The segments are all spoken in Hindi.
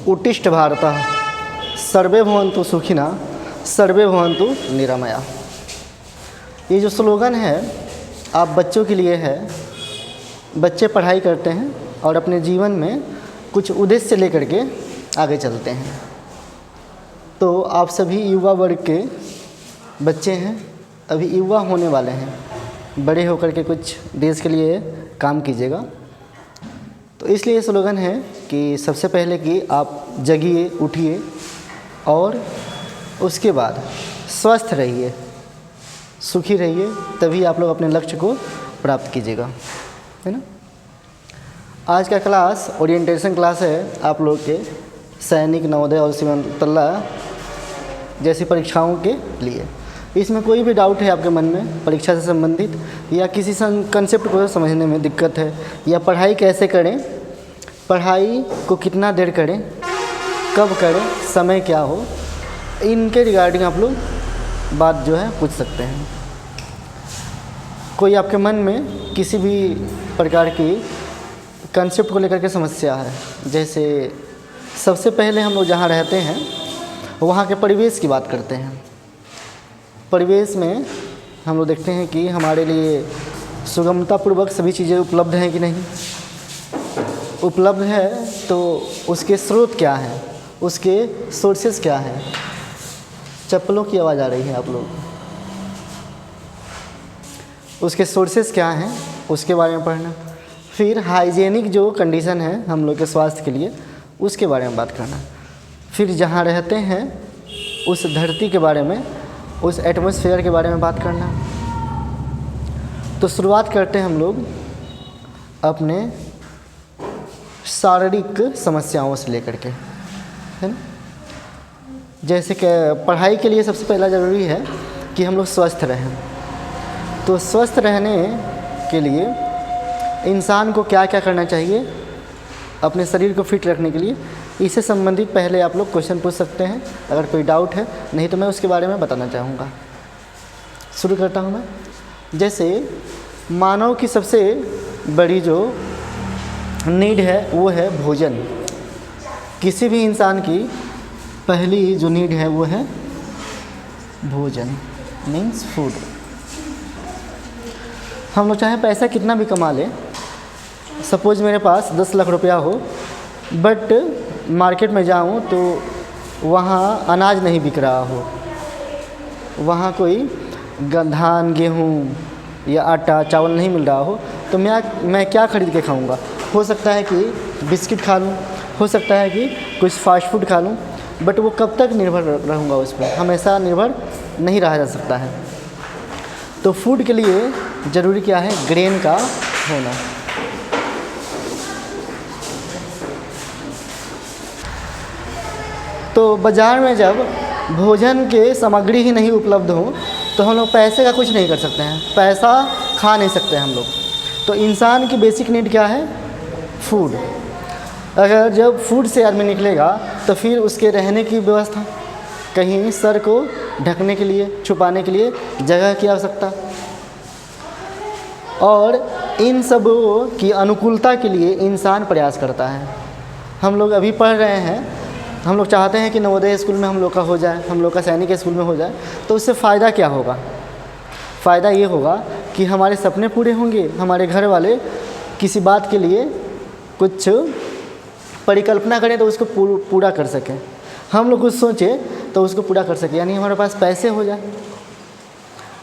उत्तिष्ठ भारतः सर्वे भवन्तु सुखिनः सर्वे भवन्तु निरामया। ये जो स्लोगन है आप बच्चों के लिए है। बच्चे पढ़ाई करते हैं और अपने जीवन में कुछ उद्देश्य लेकर के आगे चलते हैं। तो आप सभी युवा वर्ग के बच्चे हैं, अभी युवा होने वाले हैं, बड़े होकर के कुछ देश के लिए काम कीजिएगा। तो इसलिए स्लोगन है कि सबसे पहले कि आप जगिए, उठिए और उसके बाद स्वस्थ रहिए, सुखी रहिए, तभी आप लोग अपने लक्ष्य को प्राप्त कीजिएगा, है ना। आज का क्लास ओरिएंटेशन क्लास है आप लोग के सैनिक, नवोदय और सीमांतल्ला जैसी परीक्षाओं के लिए। इसमें कोई भी डाउट है आपके मन में परीक्षा से संबंधित, या किसी कंसेप्ट को समझने में दिक्कत है, या पढ़ाई कैसे करें, पढ़ाई को कितना देर करें, कब करें, समय क्या हो, इनके रिगार्डिंग आप लोग बात जो है पूछ सकते हैं। कोई आपके मन में किसी भी प्रकार की कंसेप्ट को लेकर के समस्या है, जैसे सबसे पहले हम लोग जहाँ रहते हैं वहाँ के परिवेश की बात करते हैं। परिवेश में हम लोग देखते हैं कि हमारे लिए सुगमतापूर्वक सभी चीज़ें उपलब्ध हैं कि नहीं। उपलब्ध है तो उसके स्रोत क्या हैं, उसके सोर्सेस क्या हैं। चप्पलों की आवाज़ आ रही है आप लोग, उसके सोर्सेस क्या हैं उसके बारे में पढ़ना। फिर हाइजेनिक जो कंडीशन है हम लोग के स्वास्थ्य के लिए उसके बारे में बात करना। फिर जहाँ रहते हैं उस धरती के बारे में, उस एटमॉस्फेयर के बारे में बात करना। तो शुरुआत करते हैं हम लोग अपने शारीरिक समस्याओं से लेकर के, है ना। जैसे कि पढ़ाई के लिए सबसे पहला ज़रूरी है कि हम लोग स्वस्थ रहें। तो स्वस्थ रहने के लिए इंसान को क्या क्या करना चाहिए अपने शरीर को फिट रखने के लिए, इससे संबंधित पहले आप लोग क्वेश्चन पूछ सकते हैं अगर कोई डाउट है, नहीं तो मैं उसके बारे में बताना चाहूँगा। शुरू करता हूँ मैं। जैसे मानव की सबसे बड़ी जो नीड है वो है भोजन। किसी भी इंसान की पहली जो नीड है वो है भोजन, मीन्स फूड। हम लोग चाहे पैसा कितना भी कमा लें, सपोज मेरे पास 10 लाख रुपया हो बट मार्केट में जाऊं तो वहाँ अनाज नहीं बिक रहा हो, वहाँ कोई धान, गेहूँ या आटा, चावल नहीं मिल रहा हो, तो मैं क्या खरीद के खाऊंगा। हो सकता है कि बिस्किट खा लूँ, हो सकता है कि कुछ फास्ट फूड खा लूँ, बट वो कब तक निर्भर रहूँगा उस पर, हमेशा निर्भर नहीं रहा जा सकता है। तो फूड के लिए ज़रूरी क्या है, ग्रेन का होना। तो बाज़ार में जब भोजन के सामग्री ही नहीं उपलब्ध हो तो हम लोग पैसे का कुछ नहीं कर सकते हैं, पैसा खा नहीं सकते हम लोग। तो इंसान की बेसिक नीड क्या है, फूड। अगर जब फूड से आदमी निकलेगा तो फिर उसके रहने की व्यवस्था, कहीं सर को ढकने के लिए, छुपाने के लिए जगह की आवश्यकता, और इन सब की अनुकूलता के लिए इंसान प्रयास करता है। हम लोग अभी पढ़ रहे हैं, हम लोग चाहते हैं कि नवोदय स्कूल में हम लोग का हो जाए, हम लोग का सैनिक स्कूल में हो जाए, तो उससे फ़ायदा क्या होगा। फ़ायदा ये होगा कि हमारे सपने पूरे होंगे, हमारे घर वाले किसी बात के लिए कुछ परिकल्पना करें तो उसको पूरा कर सकें, हम लोग कुछ सोचें तो उसको पूरा कर सकें, यानी हमारे पास पैसे हो जाए,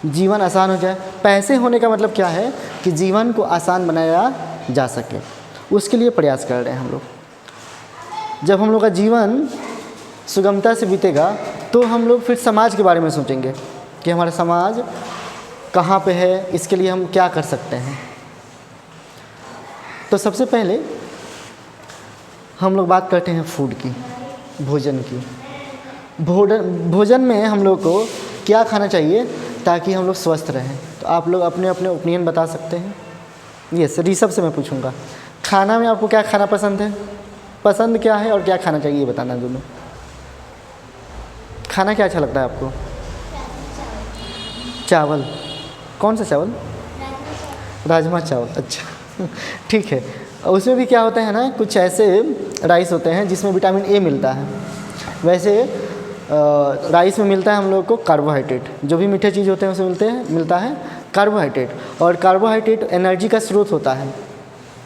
जीवन आसान हो जाए। पैसे होने का मतलब क्या है कि जीवन को आसान बनाया जा सके, उसके लिए प्रयास कर रहे हैं हम लोग। जब हम लोग का जीवन सुगमता से बीतेगा तो हम लोग फिर समाज के बारे में सोचेंगे कि हमारा समाज कहाँ पे है, इसके लिए हम क्या कर सकते हैं। तो सबसे पहले हम लोग बात करते हैं फूड की, भोजन की। भोजन में हम लोग को क्या खाना चाहिए ताकि हम लोग स्वस्थ रहें। तो आप लोग अपने अपने ओपिनियन बता सकते हैं। यस, ऋषभ से मैं पूछूंगा, खाना में आपको क्या खाना पसंद है, पसंद क्या है और क्या खाना चाहिए ये बताना। दोनों खाना क्या अच्छा लगता है आपको? चावल। कौन सा चावल? राजमा चावल। अच्छा ठीक है। उसमें भी क्या होता है ना, कुछ ऐसे राइस होते हैं जिसमें विटामिन ए मिलता है। वैसे राइस में मिलता है हम लोग को कार्बोहाइड्रेट, जो भी मीठे चीज़ होते हैं उसमें मिलता है कार्बोहाइड्रेट। और कार्बोहाइड्रेट एनर्जी का स्रोत होता है।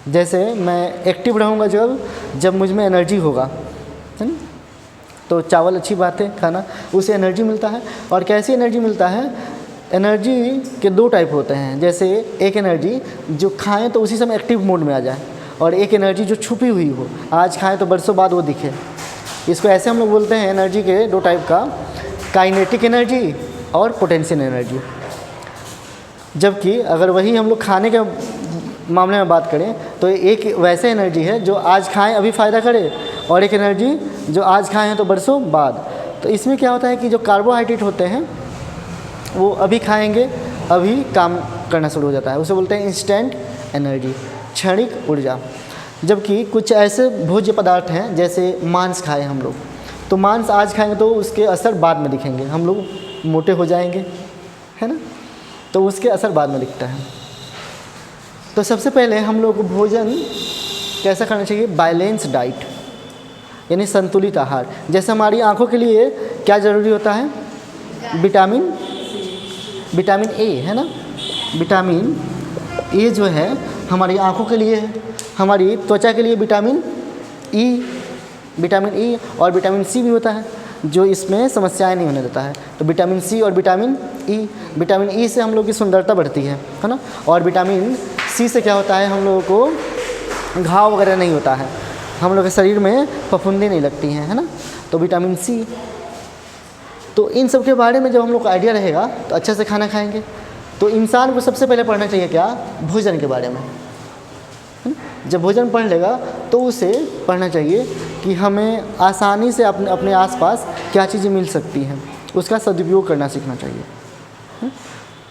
जैसे मैं एक्टिव रहूँगा जब मुझ में एनर्जी होगा, है ना। तो चावल अच्छी बात है खाना, उससे एनर्जी मिलता है। और कैसी एनर्जी मिलता है? एनर्जी के 2 टाइप होते हैं। जैसे एक एनर्जी जो खाएं तो उसी समय एक्टिव मोड में आ जाए, और एक एनर्जी जो छुपी हुई हो, आज खाएं तो बरसों बाद वो दिखे। इसको ऐसे हम लोग बोलते हैं एनर्जी के 2 टाइप का, काइनेटिक एनर्जी और पोटेंशियल एनर्जी। जबकि अगर वही हम लोग खाने के मामले में बात करें तो एक वैसे एनर्जी है जो आज खाएं अभी फ़ायदा करे, और एक एनर्जी जो आज खाएं तो बरसों बाद। तो इसमें क्या होता है कि जो कार्बोहाइड्रेट होते हैं वो अभी खाएंगे अभी काम करना शुरू हो जाता है, उसे बोलते हैं इंस्टेंट एनर्जी, क्षणिक ऊर्जा। जबकि कुछ ऐसे भोज्य पदार्थ हैं, जैसे मांस खाएं हम लोग, तो मांस आज खाएंगे तो उसके असर बाद में दिखेंगे, हम लोग मोटे हो जाएंगे, है ना। तो उसके असर बाद में दिखता है। तो सबसे पहले हम लोग को भोजन कैसा करना चाहिए? बैलेंस डाइट, यानी संतुलित आहार। जैसे हमारी आँखों के लिए क्या ज़रूरी होता है? विटामिन ए, है ना। विटामिन ए जो है हमारी आँखों के लिए है, हमारी त्वचा के लिए विटामिन ई और विटामिन सी भी होता है, जो इसमें समस्याएं नहीं होने देता है। तो विटामिन सी और विटामिन ई से हम लोग की सुंदरता बढ़ती है ना। और विटामिन सी से क्या होता है, हम लोगों को घाव वगैरह नहीं होता है, हम लोग के शरीर में फफूंदी नहीं लगती हैं, है ना। तो विटामिन सी, तो इन सब के बारे में जब हम लोग को आइडिया रहेगा तो अच्छे से खाना खाएंगे। तो इंसान को सबसे पहले पढ़ना चाहिए क्या? भोजन के बारे में। जब भोजन पढ़ लेगा तो उसे पढ़ना चाहिए कि हमें आसानी से अपने आसपास क्या चीज़ें मिल सकती हैं, उसका सदुपयोग करना सीखना चाहिए।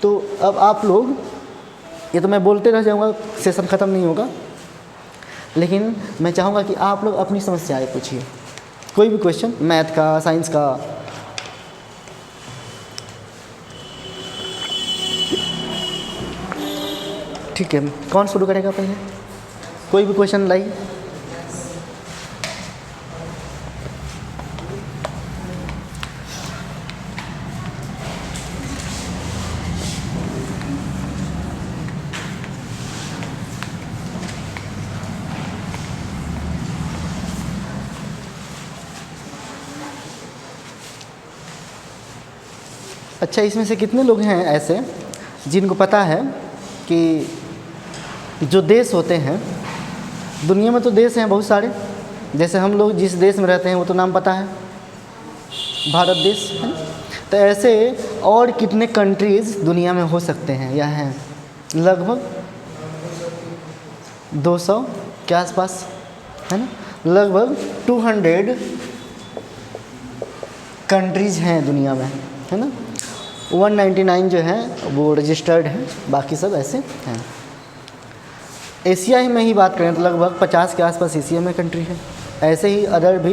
तो अब आप लोग, ये तो मैं बोलते रह जाऊँगा, सेशन ख़त्म नहीं होगा, लेकिन मैं चाहूँगा कि आप लोग अपनी समस्याएं पूछिए, कोई भी क्वेश्चन, मैथ का, साइंस का। ठीक है, कौन शुरू करेगा पहले? कोई भी क्वेश्चन लाइए। अच्छा, इसमें से कितने लोग हैं ऐसे जिनको पता है कि जो देश होते हैं, दुनिया में तो देश हैं बहुत सारे, जैसे हम लोग जिस देश में रहते हैं वो तो नाम पता है, भारत देश, है ना। तो ऐसे और कितने कंट्रीज़ दुनिया में हो सकते हैं या हैं? लगभग 200 के आसपास, है ना। लगभग 200 कंट्रीज़ हैं दुनिया में, है ना। 199 जो है वो रजिस्टर्ड है, बाकी सब ऐसे हैं। एशिया में ही बात करें तो लगभग 50 के आसपास एशिया में कंट्री है। ऐसे ही अदर भी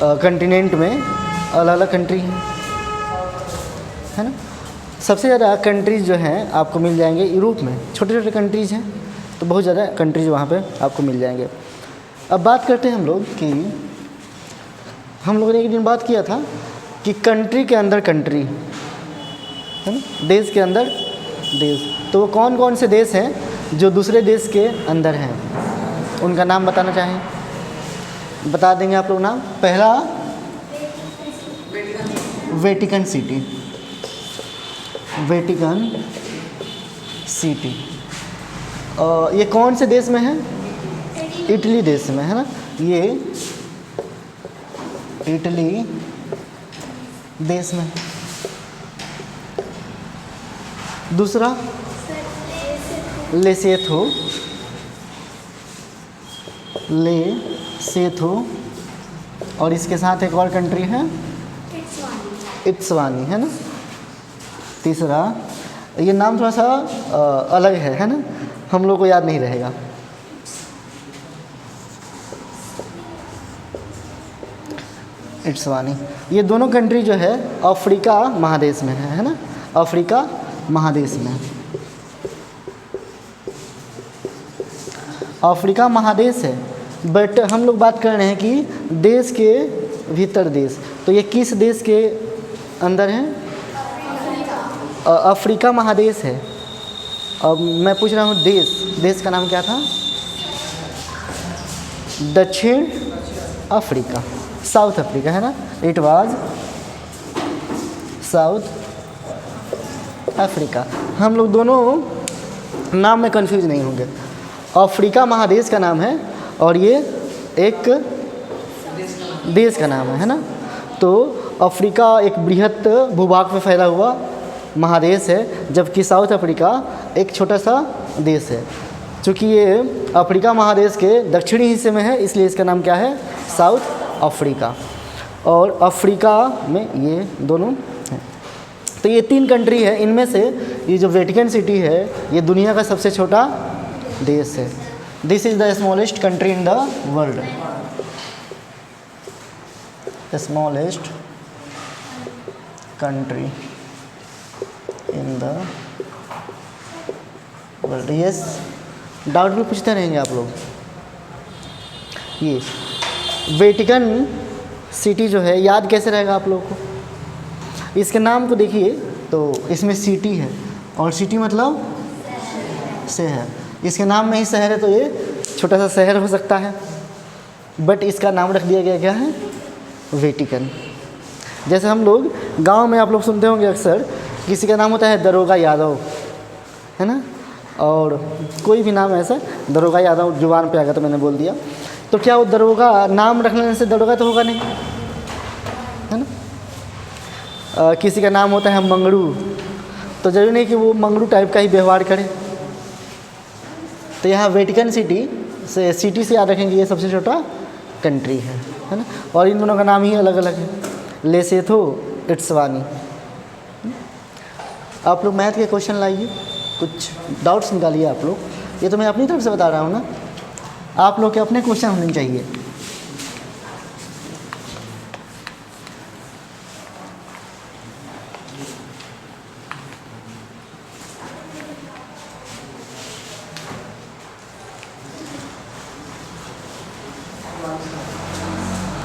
कंटिनेंट में अलग अलग कंट्री हैं, है ना। सबसे ज़्यादा कंट्रीज़ जो हैं आपको मिल जाएंगे यूरोप में, छोटे छोटे कंट्रीज़ हैं तो बहुत ज़्यादा कंट्रीज़ वहाँ पे आपको मिल जाएंगे। अब बात करते हैं हम लोग कि हम लोगों ने एक दिन बात किया था कि कंट्री के अंदर कंट्री, है ना, देश के अंदर देश। तो वो कौन कौन से देश हैं जो दूसरे देश के अंदर हैं, उनका नाम बताना चाहें? बता देंगे आप लोग नाम। पहला वेटिकन सिटी, वेटिकन सिटी। ये कौन से देश में है? इटली देश में, है ना। ये इटली देश में। दूसरा लेसेथो, और इसके साथ एक और कंट्री है इत्स्वानी, है ना। तीसरा, ये नाम थोड़ा सा अलग है ना, हम लोग को याद नहीं रहेगा। इत्स्वानी। ये दोनों कंट्री जो है अफ्रीका महादेश में है ना, अफ्रीका महादेश में। अफ्रीका महादेश है, बट हम लोग बात कर रहे हैं कि देश के भीतर देश, तो ये किस देश के अंदर है? अफ्रीका महादेश है। अब मैं पूछ रहा हूँ देश का नाम क्या था? दक्षिण अफ्रीका, साउथ अफ्रीका है ना, इट वाज साउथ अफ्रीका। हम लोग दोनों नाम में कंफ्यूज नहीं होंगे। अफ्रीका महादेश का नाम है और ये एक देश का नाम है ना। तो अफ्रीका एक बृहत भूभाग में फैला हुआ महादेश है, जबकि साउथ अफ्रीका एक छोटा सा देश है। चूँकि ये अफ्रीका महादेश के दक्षिणी हिस्से में है, इसलिए इसका नाम क्या है? South Africa. और अफ्रीका में ये दोनों हैं। तो ये 3 कंट्री है, इनमें से ये जो वेटिकन सिटी है ये दुनिया का सबसे छोटा देश है। This is the smallest country in the world, smallest country in the world. Yes, doubt भी पूछते रहेंगे आप लोग। ये वेटिकन सिटी जो है याद कैसे रहेगा आप लोगों को? इसके नाम को देखिए तो इसमें सिटी है, और सिटी मतलब शहर। इसके नाम में ही शहर है, तो ये छोटा सा शहर हो सकता है, बट इसका नाम रख दिया गया क्या है? वेटिकन। जैसे हम लोग गांव में आप लोग सुनते होंगे अक्सर, किसी का नाम होता है दरोगा यादव, है ना, और कोई भी नाम ऐसा, दरोगा यादव जुबान पे आ गया तो मैंने बोल दिया। तो क्या वो दरोगा नाम रख लेने से दरोगा तो होगा नहीं, है ना। किसी का नाम होता है मंगरू, तो जरूरी नहीं कि वो मंगरू टाइप का ही व्यवहार करे। तो यहाँ वेटिकन सिटी से याद रखेंगे ये सबसे छोटा कंट्री है ना। और इन दोनों का नाम ही अलग अलग है, लेसेथो, एत्स्वानी। आप लोग मैथ के क्वेश्चन लाइए, कुछ डाउट्स निकालिए आप लोग। ये तो मैं अपनी तरफ से बता रहा हूँ ना, आप लोग के अपने क्वेश्चन होने चाहिए।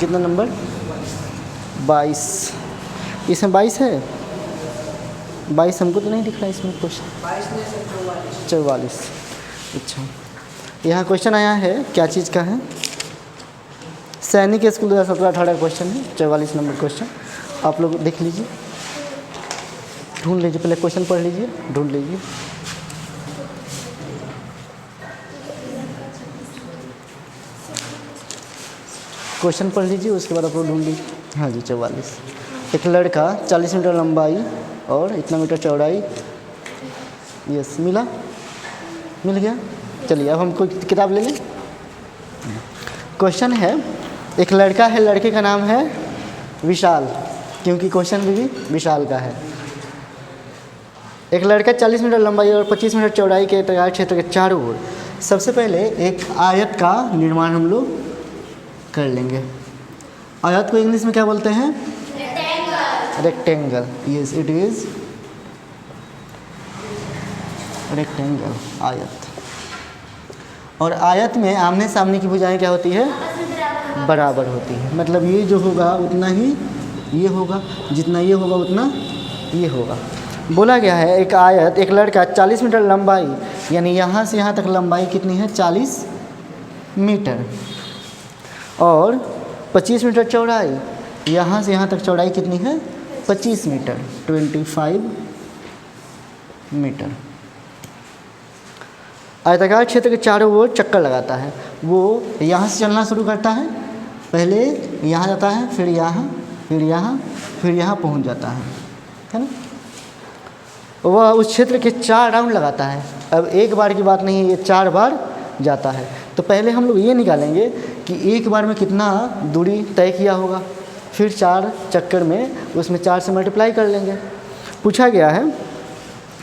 कितना नंबर? 22। इसमें 22 है? 22 हमको तो नहीं दिख रहा है इसमें क्वेश्चन। 44। अच्छा, यहाँ क्वेश्चन आया है, क्या चीज़ का है? सैनिक स्कूल 2017-18 क्वेश्चन है, 44 नंबर क्वेश्चन। आप लोग देख लीजिए, ढूंढ लीजिए, पहले क्वेश्चन पढ़ लीजिए, ढूंढ लीजिए। क्वेश्चन पढ़ लीजिए, उसके बाद आप लोग ढूंढ लीजिए। हाँ जी, 44। एक लड़का 40 मीटर लंबाई और इतना मीटर चौड़ाई। यस, मिल गया। चलिए अब हम कोई किताब ले लें। क्वेश्चन है, एक लड़का है, लड़के का नाम है विशाल, क्योंकि क्वेश्चन भी विशाल का है। एक लड़का 40 मीटर लंबाई और 25 मीटर चौड़ाई के तैयार क्षेत्र के चारों ओर। सबसे पहले एक आयत का निर्माण हम लोग कर लेंगे। आयत को इंग्लिश में क्या बोलते हैं? Rectangle. Yes, it is rectangle, आयत। और आयत में आमने सामने की भुजाएं क्या होती है? बराबर होती है। मतलब ये जो होगा उतना ही ये होगा, जितना ये होगा उतना ये होगा। बोला गया है एक आयत, एक लड़का 40 मीटर लंबाई, यानी यहाँ से यहाँ तक लंबाई कितनी है? 40 मीटर, और 25 मीटर चौड़ाई, यहाँ से यहाँ तक चौड़ाई कितनी है? 25 मीटर, 25 मीटर। आयताकार क्षेत्र के चारों ओर चक्कर लगाता है। वो यहाँ से चलना शुरू करता है, पहले यहाँ जाता है, फिर यहाँ, फिर यहाँ, फिर यहाँ पहुँच जाता है ना। वह उस क्षेत्र के 4 राउंड लगाता है। अब एक बार की बात नहीं है, ये 4 बार जाता है। तो पहले हम लोग ये निकालेंगे कि एक बार में कितना दूरी तय किया होगा, फिर 4 चक्कर में उसमें 4 से मल्टीप्लाई कर लेंगे। पूछा गया है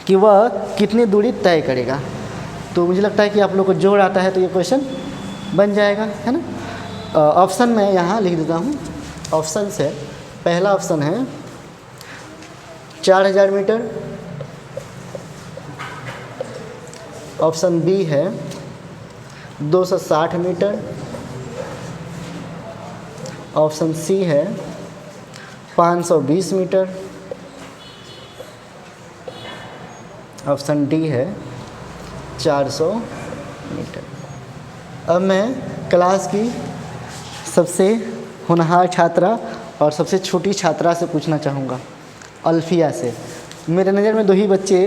कि वह कितनी दूरी तय करेगा। तो मुझे लगता है कि आप लोग को जोड़ आता है तो ये क्वेश्चन बन जाएगा, है ना। ऑप्शन मैं यहाँ लिख देता हूँ। ऑप्शन से पहला ऑप्शन है 4000 मीटर, ऑप्शन बी है 260 मीटर। ऑप्शन सी है 520 मीटर। ऑप्शन डी है 400 मीटर। अब मैं क्लास की सबसे होनहार छात्रा और सबसे छोटी छात्रा से पूछना चाहूँगा, अल्फिया से। मेरे नज़र में दो ही बच्चे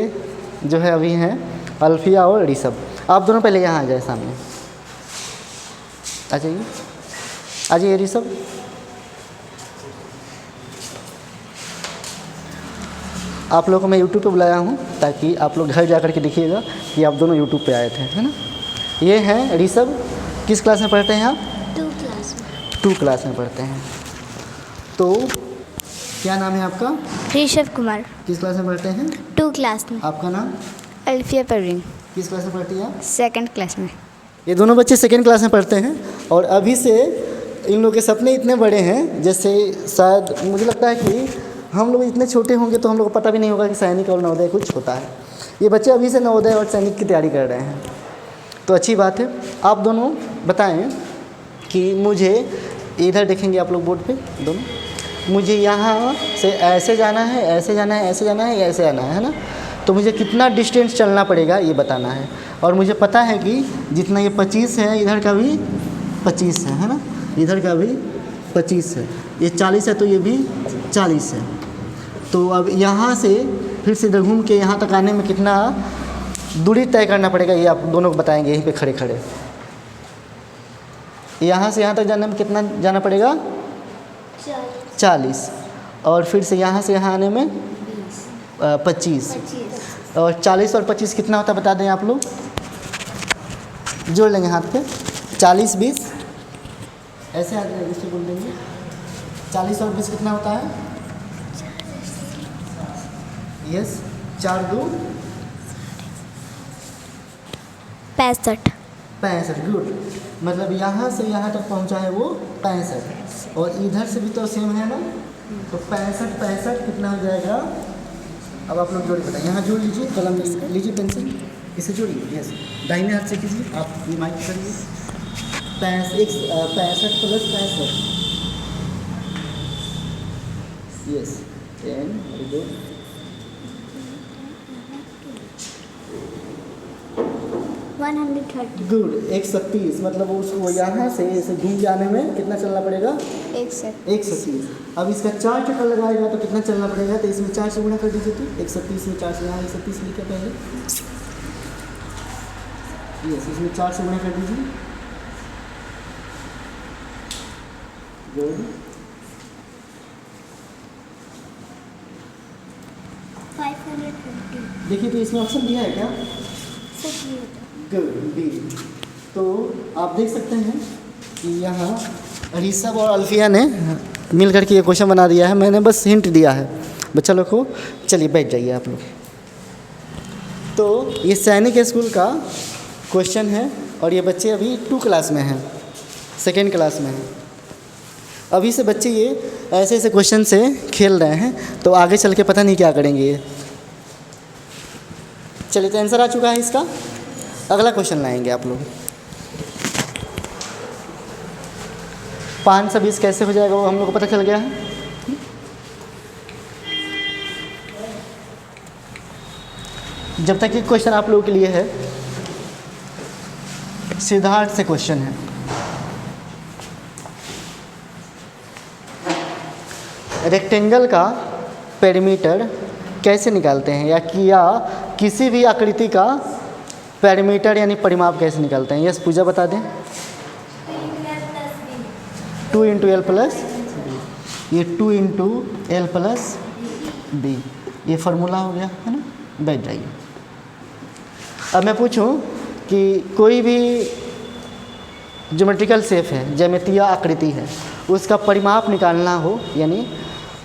जो है अभी हैं, अल्फिया और ऋषभ। आप दोनों पहले यहाँ आ जाए सामने, आ जाइए, आ जाइए ऋषभ। आप लोगों को मैं यूट्यूब पे बुलाया हूँ ताकि आप लोग घर जा कर के देखिएगा कि आप दोनों यूट्यूब पे आए थे, है ना। ये हैं ऋषभ, किस क्लास में पढ़ते हैं आप? 2 क्लास में। 2 क्लास में पढ़ते हैं। तो क्या नाम है आपका? ऋषभ कुमार। किस क्लास में पढ़ते हैं? 2 क्लास में। आपका नाम? अल्फिया परवीन। किस क्लास में पढ़ती हैं आप? 2nd क्लास में। ये दोनों बच्चे 2nd क्लास में पढ़ते हैं और अभी से इन लोगों के सपने इतने बड़े हैं जैसे शायद मुझे लगता है कि हम लोग इतने छोटे होंगे तो हम लोग को पता भी नहीं होगा कि सैनिक और नवोदय कुछ होता है। ये बच्चे अभी से नवोदय और सैनिक की तैयारी कर रहे हैं, तो अच्छी बात है। आप दोनों बताएं कि मुझे, इधर देखेंगे आप लोग बोर्ड पे दोनों, मुझे यहाँ से ऐसे जाना है, ऐसे जाना है, ऐसे जाना है, ऐसे जाना है ना। तो मुझे कितना डिस्टेंस चलना पड़ेगा ये बताना है। और मुझे पता है कि जितना ये 25 है इधर का भी 25 है ना, इधर का भी 25 है, ये 40 है तो ये भी 40 है। तो अब यहाँ से फिर से इधर घूम के यहाँ तक आने में कितना दूरी तय करना पड़ेगा ये आप दोनों को बताएंगे यहीं पे खड़े खड़े। यहाँ से यहाँ तक जाने में कितना जाना पड़ेगा? 40। और फिर से यहाँ आने में 25। और 40 और 25 कितना होता है बता दें आप लोग, जोड़ लेंगे हाथ पे। 40 20 ऐसे आ जाएगा, इसको बोल देंगे 40 और 20 कितना होता है? यस, 4 2 65। गुड। मतलब यहाँ से यहाँ तक पहुँचा है वो 65 और इधर से भी तो सेम है ना, तो 65 कितना हो जाएगा? अब आप लोग जोड़ बताएं। यहाँ जोड़ लीजिए, कलम लीजिए, पेंसिल, इसे जोड़िए। यस, दाहिने हाथ से कीजिए, आप ये माइक करिए। 65 plus 65। Yes, and good. 130। Good. 130 मतलब उसको यहाँ से ऐसे घूम जाने में कितना चलना पड़ेगा? 130। अब इसका 4 चक्कर लगाएगा तो कितना चलना पड़ेगा? तो इसमें 4 से गुणा कर दीजिए। तो 130 में 4 से, यहाँ 130 लिखे पहले। यस, इसमें 4 से गुणा कर दीजिए। गुड। 550। देखिए तो इसमें ऑप्शन दिया है क्या? Good, D. तो आप देख सकते हैं कि यहाँ ऋषभ और अल्फिया ने मिल करके ये क्वेश्चन बना दिया है। मैंने बस हिंट दिया है बच्चा लोग को। चलिए बैठ जाइए आप लोग। तो ये सैनिक स्कूल का क्वेश्चन है और ये बच्चे अभी 2 क्लास में हैं, 2nd क्लास में हैं। अभी से बच्चे ये ऐसे ऐसे क्वेश्चन से खेल रहे हैं, तो आगे चल के पता नहीं क्या करेंगे ये। चलिए, तो आंसर आ चुका है इसका। अगला क्वेश्चन लाएंगे आप लोग। 5 से 20 कैसे हो जाएगा वो हम लोग को पता चल गया है। जब तक ये क्वेश्चन आप लोगों के लिए है, सिद्धार्थ से क्वेश्चन है। रेक्टेंगल का पेरीमीटर कैसे निकालते हैं, या किसी भी आकृति का पेरीमीटर यानी परिमाप कैसे निकालते हैं? यस, पूजा बता दें। 2 × L प्लस बी, ये 2 × L प्लस बी, ये फार्मूला हो गया है ना। बैठ जाइए। अब मैं पूछूं कि कोई भी ज्योमेट्रिकल शेप है, ज्यामितीय आकृति है, उसका परिमाप निकालना हो यानी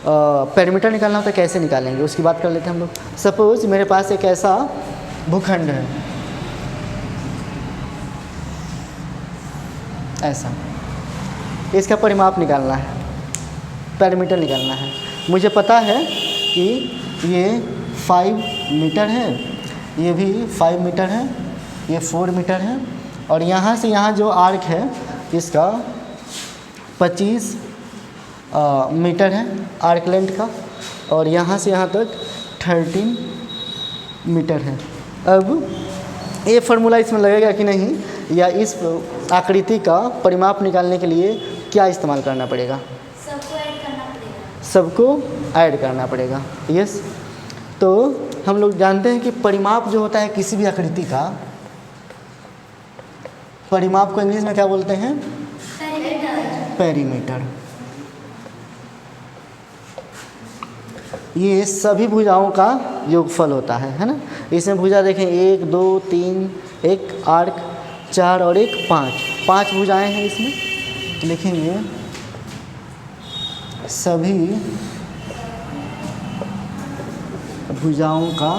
पेरीमीटर निकालना हो तो कैसे निकालेंगे, उसकी बात कर लेते हैं हम लोग। सपोज मेरे पास एक ऐसा भूखंड है, ऐसा, इसका परिमाप निकालना है, पेरीमीटर निकालना है। मुझे पता है कि ये 5 मीटर है, ये भी 5 मीटर है, ये 4 मीटर है और यहाँ से यहाँ जो आर्क है इसका 25 मीटर है आर्क लेंथ का, और यहाँ से यहाँ तक 13 मीटर है। अब ये फार्मूला इसमें लगेगा कि नहीं, या इस आकृति का परिमाप निकालने के लिए क्या इस्तेमाल करना पड़ेगा? सबको ऐड करना पड़ेगा। यस, तो हम लोग जानते हैं कि परिमाप जो होता है किसी भी आकृति का, परिमाप को इंग्लिश में क्या बोलते हैं? पेरीमीटर। ये सभी भुजाओं का योगफल होता है ना। इसमें भुजा देखें 1 2 3, एक आर्क 4 और एक 5 भुजाएं हैं इसमें। लिखेंगे सभी भुजाओं का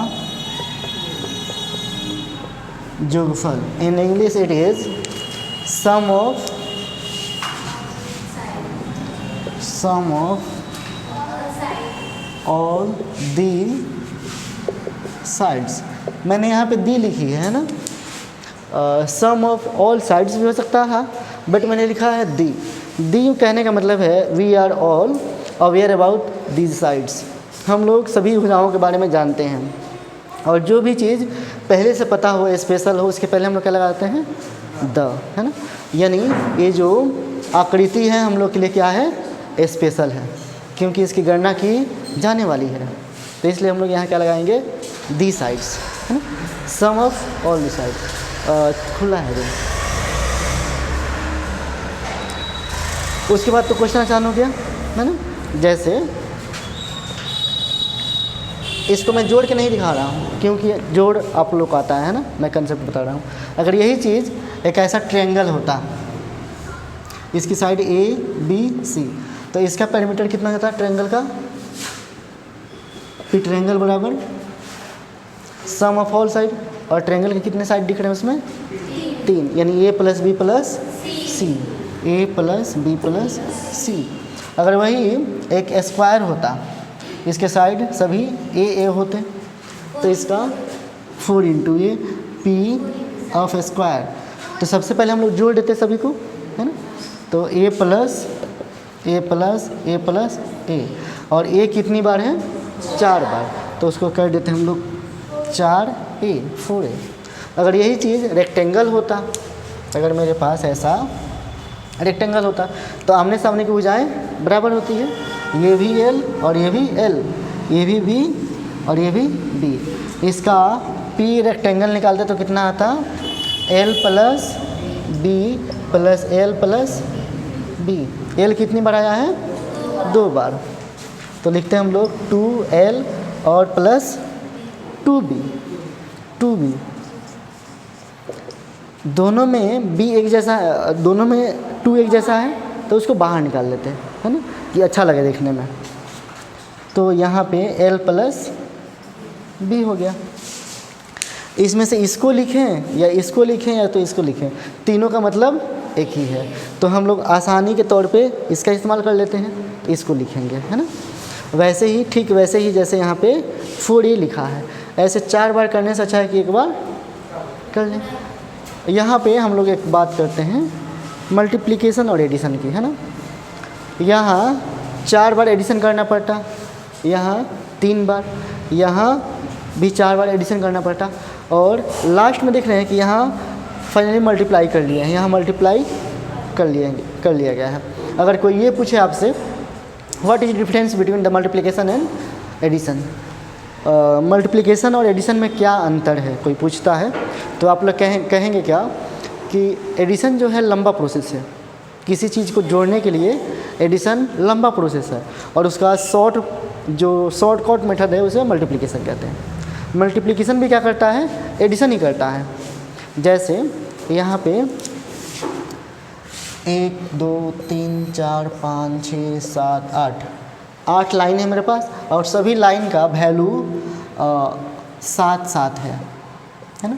योगफल। In English it is sum of all the sides. मैंने यहाँ पे दी लिखी है ना, सम ऑफ ऑल साइड्स भी हो सकता है, बट मैंने लिखा है दी। दी कहने का मतलब है we are all aware about these sides. हम लोग सभी भुजाओं के बारे में जानते हैं, और जो भी चीज़ पहले से पता हो, स्पेशल हो, उसके पहले हम लोग क्या लगाते हैं? द, है ना। यानी ये जो आकृति है हम लोग के लिए क्या है? स्पेशल है, क्योंकि इसकी गणना की जाने वाली है, तो इसलिए हम लोग यहाँ क्या लगाएंगे? दी साइड्स, है ना। सम ऑफ ऑल दी साइड खुला है। उसके बाद तो क्वेश्चन आसान हो गया, है ना। जैसे इसको मैं जोड़ के नहीं दिखा रहा हूँ, क्योंकि जोड़ आप लोग को आता है ना, मैं कंसेप्ट बता रहा हूँ। अगर यही चीज़ एक ऐसा ट्रायंगल होता, इसकी साइड ABC, तो इसका पेरीमीटर कितना होता है ट्रायंगल का? फिर ट्रायंगल बराबर सम ऑफ ऑल साइड, और ट्रायंगल के कितने साइड दिख रहे हैं उसमें? 3, यानी A + B + C, A + B + C। अगर वही एक स्क्वायर होता, इसके साइड सभी A होते, तो इसका 4 × A P ऑफ स्क्वायर। तो सबसे पहले हम लोग जोड़ देते सभी को, है ना। तो A + A, और A कितनी बार है? 4 बार, तो उसको कर देते हैं हम लोग 4A 4A। अगर यही चीज़ रेक्टेंगल होता, अगर मेरे पास ऐसा रेक्टेंगल होता, तो आमने सामने की भुजाएं बराबर होती है, ये भी L और ये भी L, ये भी B और ये भी B। इसका P रेक्टेंगल निकालते तो कितना आता? L + B + L + B। L कितनी बार आया है? 2 बार, तो लिखते हैं हम लोग 2L और प्लस 2B। दोनों में B एक जैसा, दोनों में 2 एक जैसा है, तो उसको बाहर निकाल लेते हैं, है ना, कि अच्छा लगे देखने में। तो यहाँ पे L + B हो गया। इसमें से इसको लिखें या इसको लिखें या तो इसको लिखें, तीनों का मतलब एक ही है, तो हम लोग आसानी के तौर पे इसका इस्तेमाल कर लेते हैं, तो इसको लिखेंगे, है ना। वैसे ही, ठीक वैसे ही जैसे यहाँ पे 4A लिखा है, ऐसे 4 बार करने से अच्छा है कि एक बार कर लें। यहाँ पे हम लोग एक बात करते हैं मल्टीप्लिकेशन और एडिशन की, है ना। यहाँ 4 बार एडिशन करना पड़ता, यहाँ 3 बार, यहाँ भी 4 बार एडिशन करना पड़ता, और लास्ट में देख रहे हैं कि यहाँ फाइनली मल्टीप्लाई कर लिया है, यहाँ मल्टीप्लाई कर लिया गया है। अगर कोई ये पूछे आपसे what is difference between the multiplication and addition, multiplication और एडिशन में क्या अंतर है, कोई पूछता है, तो आप लोग कहेंगे क्या कि एडिशन जो है लंबा प्रोसेस है, किसी चीज़ को जोड़ने के लिए एडिशन लंबा प्रोसेस है, और उसका शॉर्टकट मेथड है उसे मल्टीप्लिकेशन कहते हैं। मल्टीप्लिकेशन भी क्या करता है? एडिशन ही करता है। जैसे यहाँ पे 1 2 3 4 5 6 7 8 लाइन है मेरे पास, और सभी लाइन का वैल्यू 7 है ना।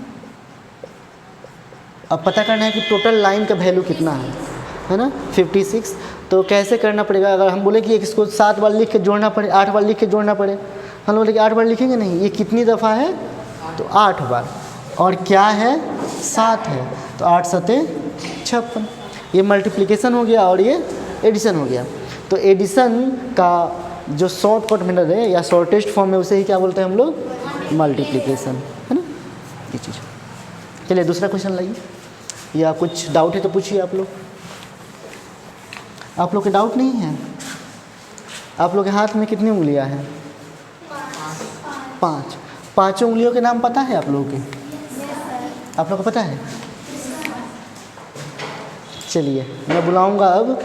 अब पता करना है कि टोटल लाइन का वैल्यू कितना है ना, 56। तो कैसे करना पड़ेगा? अगर हम बोले कि इसको 7 बार लिख के जोड़ना पड़े, 8 बार लिख के जोड़ना पड़े, हम बोले कि 8 बार लिखेंगे नहीं, ये कितनी दफ़ा है? तो 8 बार। और क्या है? 7 है, तो 8 सते 56। ये मल्टीप्लिकेशन हो गया और ये एडिशन हो गया। तो एडिशन का जो शॉर्टकट मेथड है या शॉर्टेस्ट फॉर्म है उसे ही क्या बोलते हैं हम लोग? मल्टीप्लिकेशन, है ना ये चीज़। चलिए दूसरा क्वेश्चन लाइए, या कुछ डाउट है तो पूछिए आप लोग। आप लोग के डाउट नहीं है? आप लोग के हाथ में कितनी उंगलियां हैं? 5। पांचों उंगलियों के नाम पता है आप लोगों के? आप लोग को पता है? चलिए मैं बुलाऊंगा अब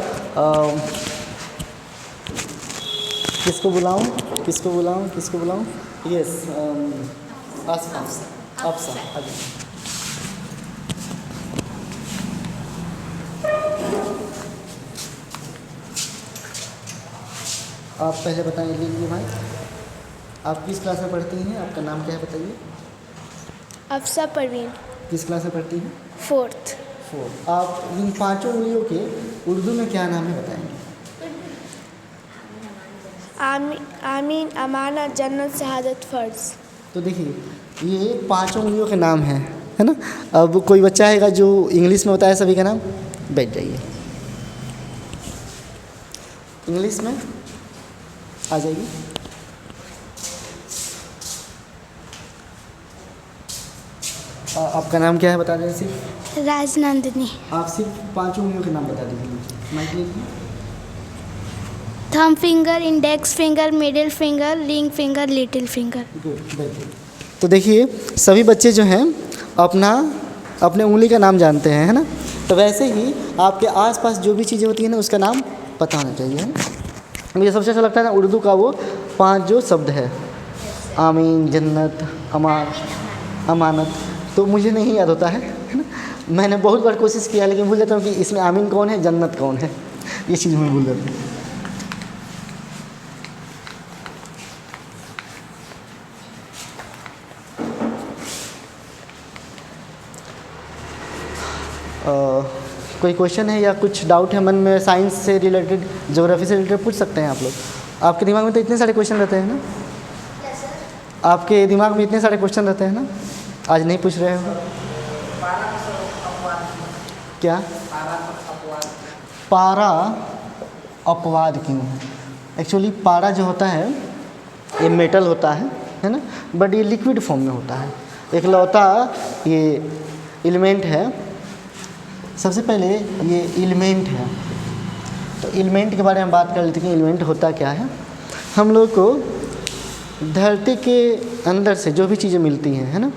किसको बुलाऊं, किसको बुलाऊं, किसको बुलाऊं? यस अफसा आप पहले बताइए लीजिए भाई, आप किस क्लास में पढ़ती हैं? आपका नाम क्या है बताइए? अफसा परवीन, किस क्लास में पढ़ती हैं? 4th। 4। आप इन पांचों उंगलियों के उर्दू में क्या नाम है बताएंगे? आमीन, अमानत, जन्नत, शहादत, फ़र्ज। तो देखिए ये पांचों उंगलियों के नाम हैं, है ना। अब कोई बच्चा आएगा जो इंग्लिश में बताया सभी का नाम, बैठ जाइए, इंग्लिश में आ जाइए। आपका नाम क्या है बता दें सिर्फ? राजनंदिनी। आप सिर्फ पांचों उंगलियों के नाम बता दीजिए, माइक लीजिए। Thumb finger, index finger, middle finger, ring finger, little finger. Good, बैठिए। तो देखिए सभी बच्चे जो हैं अपने उंगली का नाम जानते हैं, है ना। तो वैसे ही आपके आसपास जो भी चीज़ें होती हैं ना उसका नाम पता होना चाहिए, है ना। मुझे सबसे अच्छा लगता है ना उर्दू का वो 5 जो शब्द है, आमीन, जन्नत, अमानत, तो मुझे नहीं याद होता है ना। मैंने बहुत बार कोशिश किया लेकिन भूल जाता हूँ कि इसमें आमीन कौन है, जन्नत कौन है, ये चीज़ मैं भूल जाता हूँ। कोई क्वेश्चन है या कुछ डाउट है मन में? साइंस से रिलेटेड, ज्योग्राफी से रिलेटेड पूछ सकते हैं आप लोग। आपके दिमाग में तो इतने सारे क्वेश्चन रहते हैं ना, आपके दिमाग में इतने सारे क्वेश्चन रहते हैं ना, आज नहीं पूछ रहे हो क्या? पारा अपवाद क्यों है? एक्चुअली पारा जो होता है ये मेटल होता है ना, बट ये लिक्विड फॉर्म में होता है। एक लौता ये एलिमेंट है, सबसे पहले ये एलिमेंट है, तो एलिमेंट के बारे में बात कर लेते हैं कि एलिमेंट होता क्या है। हम लोग को धरती के अंदर से जो भी चीज़ें मिलती हैं, है ना,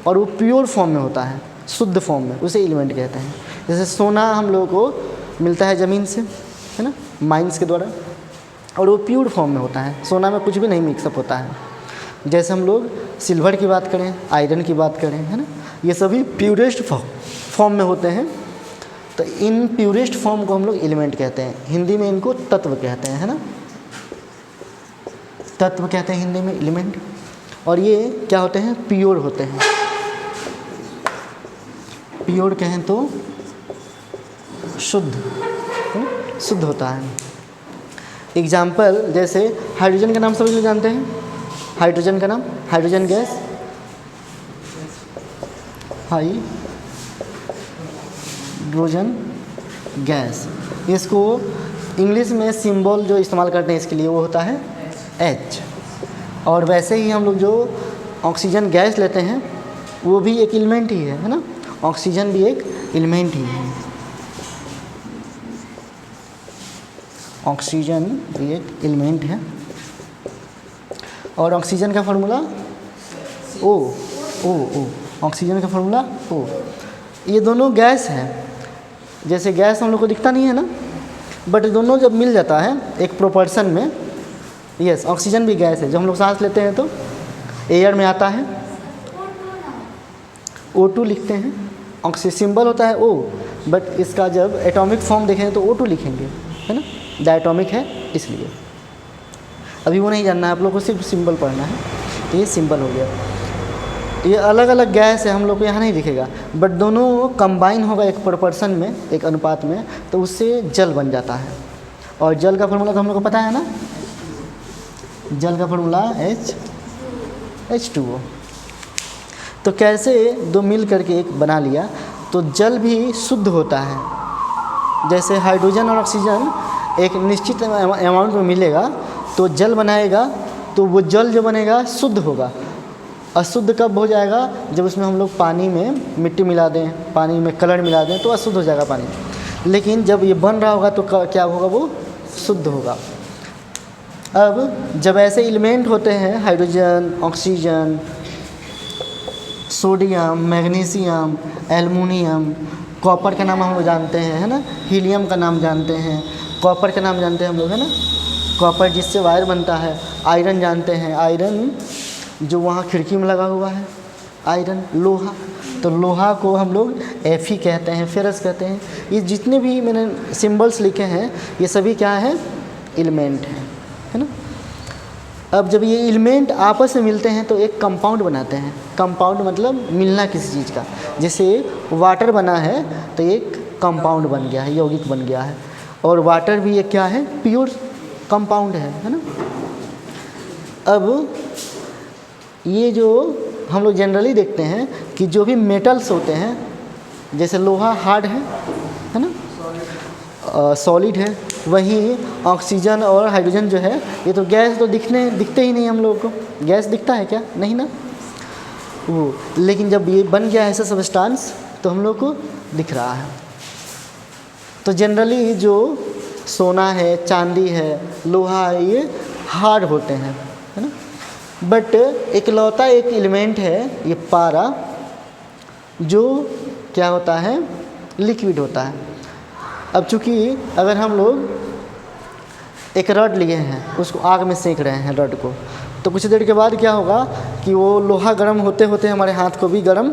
और वो प्योर फॉर्म में होता है, शुद्ध फॉर्म में, उसे एलिमेंट कहते हैं। जैसे सोना हम लोग को मिलता है ज़मीन से, है ना, माइंस के द्वारा, और वो प्योर फॉर्म में होता है, सोना में कुछ भी नहीं मिक्सअप होता है। जैसे हम लोग सिल्वर की बात करें, आयरन की बात करें, है ना, ये सभी प्योरेस्ट फॉर्म में होते हैं। तो इन प्योरेस्ट फॉर्म को हम लोग एलिमेंट कहते हैं, हिंदी में इनको तत्व कहते हैं, है ना, तत्व कहते हैं हिंदी में एलिमेंट। और ये क्या होते हैं? प्योर होते हैं। प्योर कहें तो शुद्ध, है ना? शुद्ध होता है। एग्जाम्पल जैसे हाइड्रोजन का नाम सभी लोग जानते हैं, हाइड्रोजन का नाम, हाइड्रोजन गैस, हाइड्रोजन गैस। इसको इंग्लिश में सिंबल जो इस्तेमाल करते हैं इसके लिए वो होता है H। और वैसे ही हम लोग जो ऑक्सीजन गैस लेते हैं वो भी एक एलिमेंट ही है ना, ऑक्सीजन भी एक एलिमेंट ही है, ऑक्सीजन भी एक एलिमेंट है। और ऑक्सीजन का फार्मूला O, ऑक्सीजन का फार्मूला O। ये दोनों गैस है, जैसे गैस हम लोग को दिखता नहीं है ना, बट दोनों जब मिल जाता है एक प्रोपोर्शन में, यस ऑक्सीजन भी गैस है, जब हम लोग सांस लेते हैं तो एयर में आता है, O2 लिखते हैं, ऑक्सी सिंबल होता है O, बट इसका जब एटॉमिक फॉर्म देखेंगे तो O2 लिखेंगे, है ना, डायटॉमिक है इसलिए। अभी वो नहीं जानना है आप लोग को, सिर्फ सिंबल पढ़ना है। तो ये सिंबल हो गया। ये अलग अलग गैस है, हम लोग को यहाँ नहीं दिखेगा, बट दोनों कंबाइन होगा एक प्रोपोर्शन में, एक अनुपात में, तो उससे जल बन जाता है। और जल का फार्मूला तो हम लोग को पता है ना, जल का फार्मूला H2O। तो कैसे दो मिल करके एक बना लिया, तो जल भी शुद्ध होता है। जैसे हाइड्रोजन और ऑक्सीजन एक निश्चित अमाउंट में मिलेगा तो जल बनाएगा, तो वो जल जो बनेगा शुद्ध होगा। अशुद्ध कब हो जाएगा? जब उसमें हम लोग पानी में मिट्टी मिला दें, पानी में कलर मिला दें, तो अशुद्ध हो जाएगा पानी। लेकिन जब ये बन रहा होगा तो क्या होगा? वो शुद्ध होगा। अब जब ऐसे एलिमेंट होते हैं, hydrogen, oxygen, sodium, magnesium, aluminium, copper का नाम हम लोग जानते हैं, है ना, हीलियम का नाम जानते हैं, कॉपर का नाम जानते हैं हम लोग, है ना, कॉपर जिससे वायर बनता है। आयरन जानते हैं, आयरन जो वहाँ खिड़की में लगा हुआ है, आयरन, लोहा, तो लोहा को हम लोग Fe कहते हैं, फेरस कहते हैं। ये जितने भी मैंने सिंबल्स लिखे हैं ये सभी क्या है? एलिमेंट हैं, है ना। अब जब ये एलिमेंट आपस में मिलते हैं तो एक कंपाउंड बनाते हैं। कंपाउंड मतलब मिलना किसी चीज़ का। जैसे वाटर बना है तो एक कंपाउंड बन गया है, यौगिक बन गया है। और वाटर भी एक क्या है? प्योर कंपाउंड है ना। अब ये जो हम लोग जनरली देखते हैं कि जो भी मेटल्स होते हैं, जैसे लोहा हार्ड है ना, सॉलिड है, वहीं ऑक्सीजन और हाइड्रोजन जो है ये तो गैस तो दिखते ही नहीं हम लोगों को। गैस दिखता है क्या? नहीं ना वो। लेकिन जब ये बन गया ऐसा सब्सटेंस तो हम लोग को दिख रहा है। तो जनरली जो सोना है, चांदी है, लोहा है, ये हार्ड होते हैं, है ना। बट इकलौता एक एलिमेंट है ये पारा, जो क्या होता है? लिक्विड होता है। अब चूँकि अगर हम लोग एक रड लिए हैं, उसको आग में सेंक रहे हैं रड को, तो कुछ देर के बाद क्या होगा कि वो लोहा गर्म होते होते हमारे हाथ को भी गर्म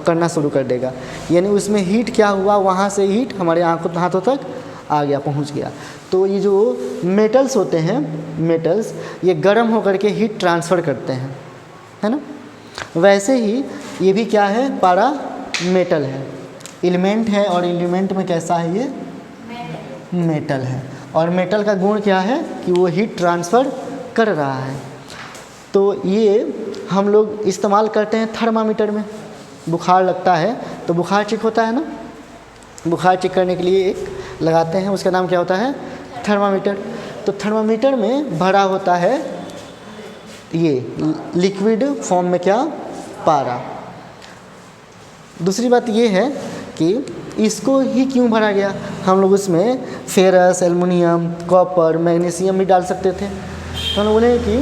करना शुरू कर देगा। यानी उसमें हीट क्या हुआ? वहाँ से हीट हमारे हाथों तक आ गया, पहुँच गया। तो ये जो मेटल्स होते हैं, मेटल्स ये गर्म होकर के हीट ट्रांसफ़र करते हैं, है ना। वैसे ही ये भी क्या है? पारा मेटल है, एलिमेंट है। और एलिमेंट में कैसा है? ये मेटल है। और मेटल का गुण क्या है? कि वो हीट ट्रांसफ़र कर रहा है। तो ये हम लोग इस्तेमाल करते हैं थर्मामीटर में। बुखार लगता है तो बुखार चेक होता है ना, बुखार चेक करने के लिए एक लगाते हैं, उसका नाम क्या होता है? थर्मामीटर। तो थर्मामीटर में भरा होता है ये लिक्विड फॉर्म में क्या? पारा। दूसरी बात ये है कि इसको ही क्यों भरा गया? हम लोग उसमें फेरस, एल्युमिनियम, कॉपर, मैग्नीशियम भी डाल सकते थे। तो हम लोग बोले कि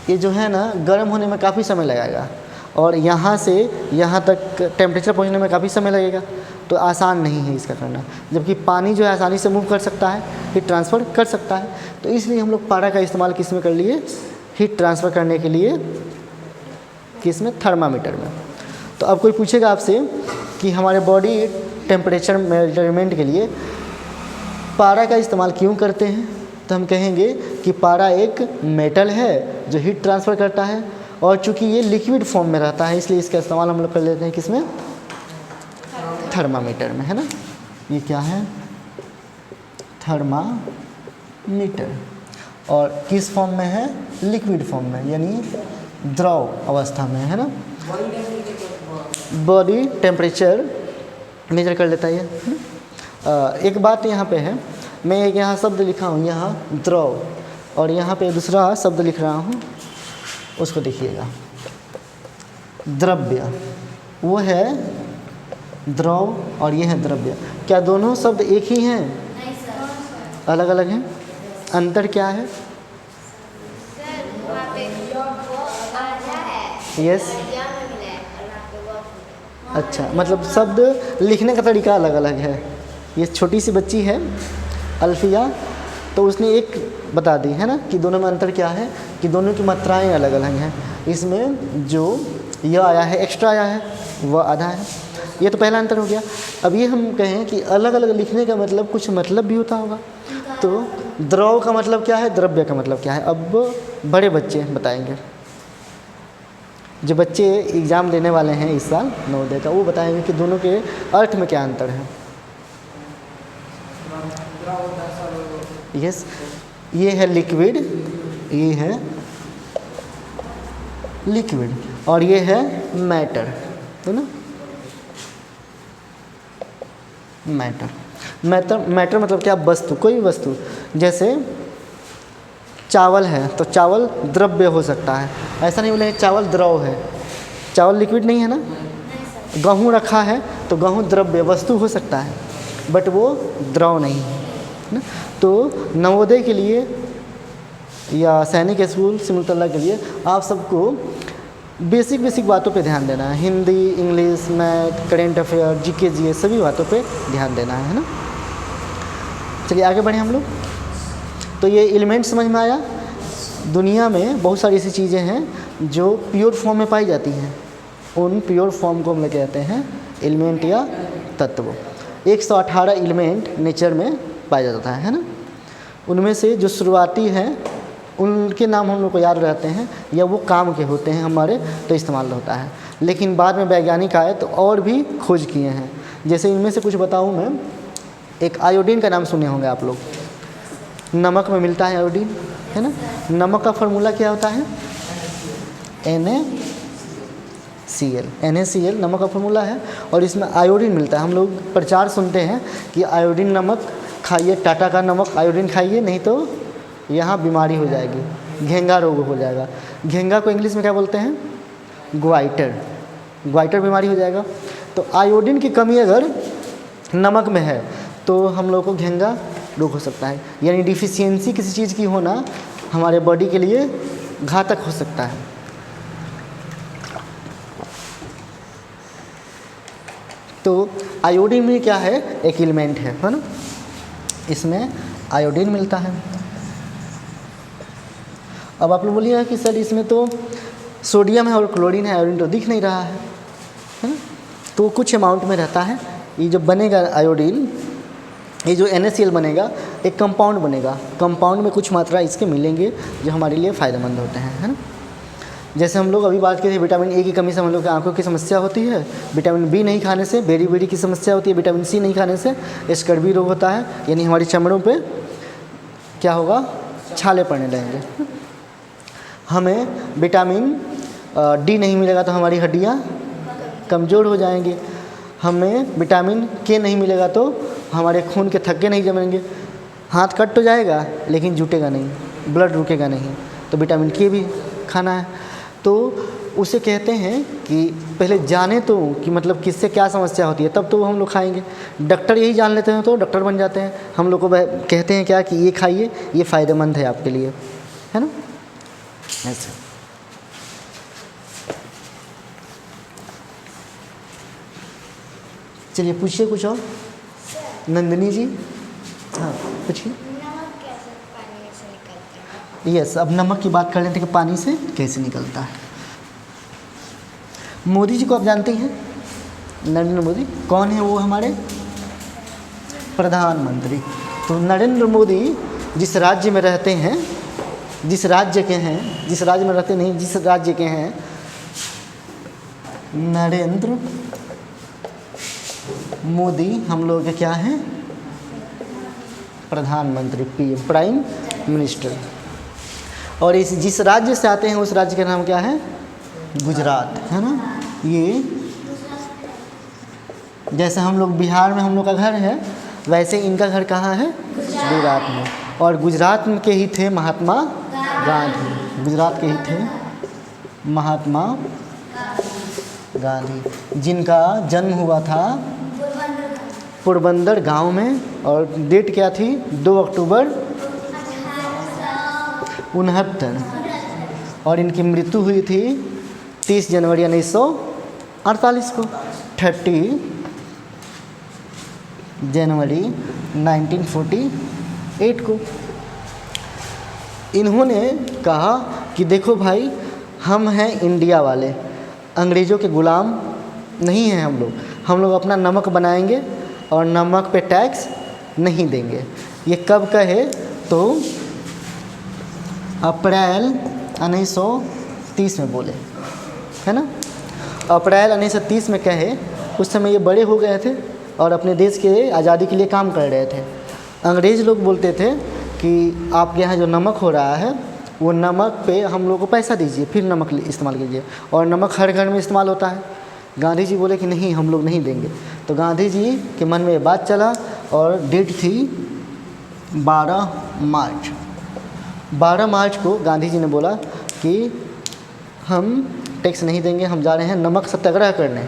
ये जो है ना गर्म होने में काफ़ी समय लगेगा और यहाँ से यहाँ तक टेम्परेचर पहुँचने में काफ़ी समय लगेगा, तो आसान नहीं है इसका करना। जबकि पानी जो है आसानी से मूव कर सकता है, हीट ट्रांसफ़र कर सकता है। तो इसलिए हम लोग पारा का इस्तेमाल किस में कर लिए? हीट ट्रांसफ़र करने के लिए किस में? थर्मामीटर में। तो अब कोई पूछेगा आपसे कि हमारे बॉडी टेम्परेचर मेजरमेंट के लिए पारा का इस्तेमाल क्यों करते हैं? तो हम कहेंगे कि पारा एक मेटल है जो हीट ट्रांसफ़र करता है, और चूँकि ये लिक्विड फॉर्म में रहता है इसलिए इसका इस्तेमाल हम लोग कर लेते हैं किसमें? थर्मामीटर में, है ना। ये क्या है? थर्मामीटर। और किस फॉर्म में है? लिक्विड फॉर्म में, यानी द्रव अवस्था में, है ना। बॉडी टेम्परेचर मेजर कर लेता है ये। एक बात यहाँ पे है, मैं एक यहाँ शब्द लिखा हूँ, यहाँ द्रव, और यहाँ पे दूसरा शब्द लिख रहा हूँ, उसको देखिएगा। द्रव्य वो है द्रव और ये है द्रव्य। क्या दोनों शब्द एक ही हैं? नहीं सर, अलग अलग हैं। अंतर क्या है? यस, अच्छा, मतलब शब्द लिखने का तरीका अलग अलग है। ये छोटी सी बच्ची है अल्फिया, तो उसने एक बता दी है ना कि दोनों में अंतर क्या है, कि दोनों की मात्राएं अलग अलग हैं। इसमें जो यह आया है एक्स्ट्रा आया है, वह आधा है। ये तो पहला अंतर हो गया। अब ये हम कहें कि अलग अलग लिखने का मतलब कुछ मतलब भी होता होगा। तो द्रव का मतलब क्या है, द्रव्य का मतलब क्या है, अब बड़े बच्चे बताएंगे। जो बच्चे एग्ज़ाम देने वाले हैं इस साल नवोदय का, वो बताएंगे कि दोनों के अर्थ में क्या अंतर है। यस, ये है लिक्विड, ये है लिक्विड। और ये है मैटर, है ना। मैटर मतलब क्या, वस्तु, कोई भी वस्तु। जैसे चावल है तो चावल द्रव्य हो सकता है, ऐसा नहीं बोले चावल द्रव है। चावल लिक्विड नहीं है ना। गेहूँ रखा है तो गेहूँ द्रव्य वस्तु हो सकता है, बट वो द्रव नहीं है ना। तो नवोदय के लिए या सैनिक स्कूल सिमुलतला के लिए आप सबको बेसिक बातों पे ध्यान देना है। Hindi, English, math, current affair, GK, GS सभी बातों पे ध्यान देना है ना। चलिए आगे बढ़ें हम लोग। तो ये एलिमेंट समझ में आया। दुनिया में बहुत सारी ऐसी चीज़ें हैं जो प्योर फॉर्म में पाई जाती हैं, उन प्योर फॉर्म को हम लोग कहते हैं एलिमेंट या तत्व। 118 एलिमेंट नेचर में पाया जाता है ना। उनमें से जो शुरुआती हैं उनके नाम हम लोग को याद रहते हैं या वो काम के होते हैं हमारे, तो इस्तेमाल होता है। लेकिन बाद में वैज्ञानिक आए तो और भी खोज किए हैं। जैसे इनमें से कुछ बताऊं मैं, एक आयोडीन का नाम सुने होंगे आप लोग। नमक में मिलता है आयोडीन, है ना। नमक का फार्मूला क्या होता है, NaCl नमक का फार्मूला है, और इसमें आयोडीन मिलता है। हम लोग प्रचार सुनते हैं कि आयोडीन नमक खाइए, टाटा का नमक आयोडीन खाइए, नहीं तो यहाँ बीमारी हो जाएगी, घेंगा रोग हो जाएगा। घेंगा को इंग्लिश में क्या बोलते हैं, ग्वाइटर बीमारी हो जाएगा। तो आयोडीन की कमी अगर नमक में है तो हम लोग को घेंगा रोग हो सकता है। यानी डिफिशियंसी किसी चीज़ की होना हमारे बॉडी के लिए घातक हो सकता है। तो आयोडीन में क्या है, एक एलिमेंट है ना। इसमें आयोडीन मिलता है। अब आप लोग बोलिएगा कि सर इसमें तो सोडियम है और क्लोरीन है, आयोडीन तो दिख नहीं रहा है ना। तो कुछ अमाउंट में रहता है। ये जो बनेगा आयोडीन, ये जो NaCl बनेगा एक कंपाउंड बनेगा। कंपाउंड में कुछ मात्रा इसके मिलेंगे जो हमारे लिए फ़ायदेमंद होते हैं, है ना। जैसे हम लोग अभी बात की थी विटामिन ए की कमी से हम लोग की आँखों की समस्या होती है, विटामिन बी नहीं खाने से बेरी की समस्या होती है, विटामिन सी नहीं खाने से स्कर्वी रोग होता है, यानी हमारी चमड़ों पे क्या होगा, छाले पड़ने लगेंगे। हमें विटामिन डी नहीं मिलेगा तो हमारी हड्डियाँ कमज़ोर हो जाएंगी। हमें विटामिन के नहीं मिलेगा तो हमारे खून के थक्के नहीं जमेंगे, हाथ कट तो जाएगा लेकिन जुटेगा नहीं, ब्लड रुकेगा नहीं। तो विटामिन के भी खाना है। तो उसे कहते हैं कि पहले जाने तो कि मतलब किससे क्या समस्या होती है, तब तो हम लोग खाएंगे। डॉक्टर यही जान लेते हैं तो डॉक्टर बन जाते हैं। हम लोग को कहते हैं क्या कि ये खाइए, ये फ़ायदेमंद है आपके लिए, है ना। ऐसे चलिए पूछिए कुछ और। नंदिनी जी, हाँ पूछिए। यस, अब नमक की बात कर लेते हैं कि पानी से कैसे निकलता है। मोदी जी को आप जानते हैं, नरेंद्र मोदी कौन है, वो हमारे प्रधानमंत्री। तो नरेंद्र मोदी जिस राज्य में रहते हैं, जिस राज्य के हैं, जिस राज्य में रहते नहीं, जिस राज्य के हैं, नरेंद्र मोदी हम लोग के क्या हैं, प्रधानमंत्री, PM, प्राइम मिनिस्टर। और इस जिस राज्य से आते हैं उस राज्य का नाम क्या है, गुजरात, है ना। ये जैसे हम लोग बिहार में हम लोग का घर है, वैसे इनका घर कहाँ है, गुजरात में। और गुजरात के ही थे महात्मा गांधी, गुजरात के ही थे महात्मा गांधी, जिनका जन्म हुआ था पोरबंदर गांव में। और डेट क्या थी, 2 अक्टूबर 1969। और इनकी मृत्यु हुई थी 30 जनवरी 1948 को, 30 जनवरी 1948 को। इन्होंने कहा कि देखो भाई, हम हैं इंडिया वाले, अंग्रेज़ों के गुलाम नहीं हैं हम लोग अपना नमक बनाएंगे और नमक पे टैक्स नहीं देंगे। ये कब कहे, तो अप्रैल 1930 में बोले, है ना। अप्रैल 1930 में कहे। उस समय ये बड़े हो गए थे और अपने देश के आज़ादी के लिए काम कर रहे थे। अंग्रेज़ लोग बोलते थे कि आपके यहाँ जो नमक हो रहा है वो नमक पे हम लोग को पैसा दीजिए, फिर नमक इस्तेमाल कीजिए। और नमक हर घर में इस्तेमाल होता है। गांधी जी बोले कि नहीं, हम लोग नहीं देंगे। तो गांधी जी के मन में ये बात चला और डेट थी 12 मार्च। 12 मार्च को गांधी जी ने बोला कि हम टैक्स नहीं देंगे, हम जा रहे हैं नमक सत्याग्रह करने,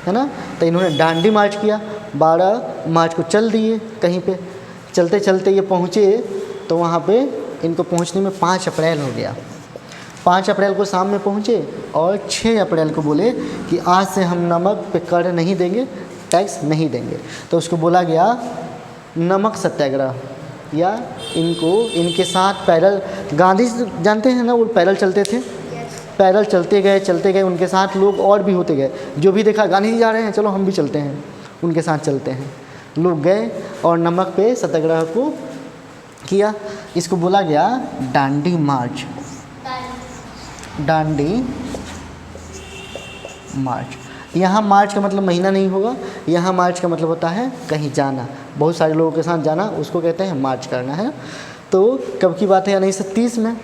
है ना। तो इन्होंने दांडी मार्च किया। 12 मार्च को चल दिए कहीं पे। चलते चलते ये पहुँचे तो वहाँ पे इनको पहुँचने में 5 अप्रैल हो गया। 5 अप्रैल को शाम में पहुँचे और 6 अप्रैल को बोले कि आज से हम नमक पे कर नहीं देंगे, टैक्स नहीं देंगे। तो उसको बोला गया नमक सत्याग्रह, या इनके साथ पैदल, गांधी जानते हैं ना, वो पैदल चलते थे। पैदल चलते गए, उनके साथ लोग और भी होते गए। जो भी देखा गांधी जी जा रहे हैं, चलो हम भी चलते हैं, उनके साथ चलते हैं। लोग गए और नमक पे सत्याग्रह को किया। इसको बोला गया दांडी मार्च। दांडी मार्च। यहाँ मार्च का मतलब महीना नहीं होगा, यहाँ मार्च का मतलब होता है कहीं जाना, बहुत सारे लोगों के साथ जाना, उसको कहते हैं मार्च करना, है। तो कब की बात है? 1930 में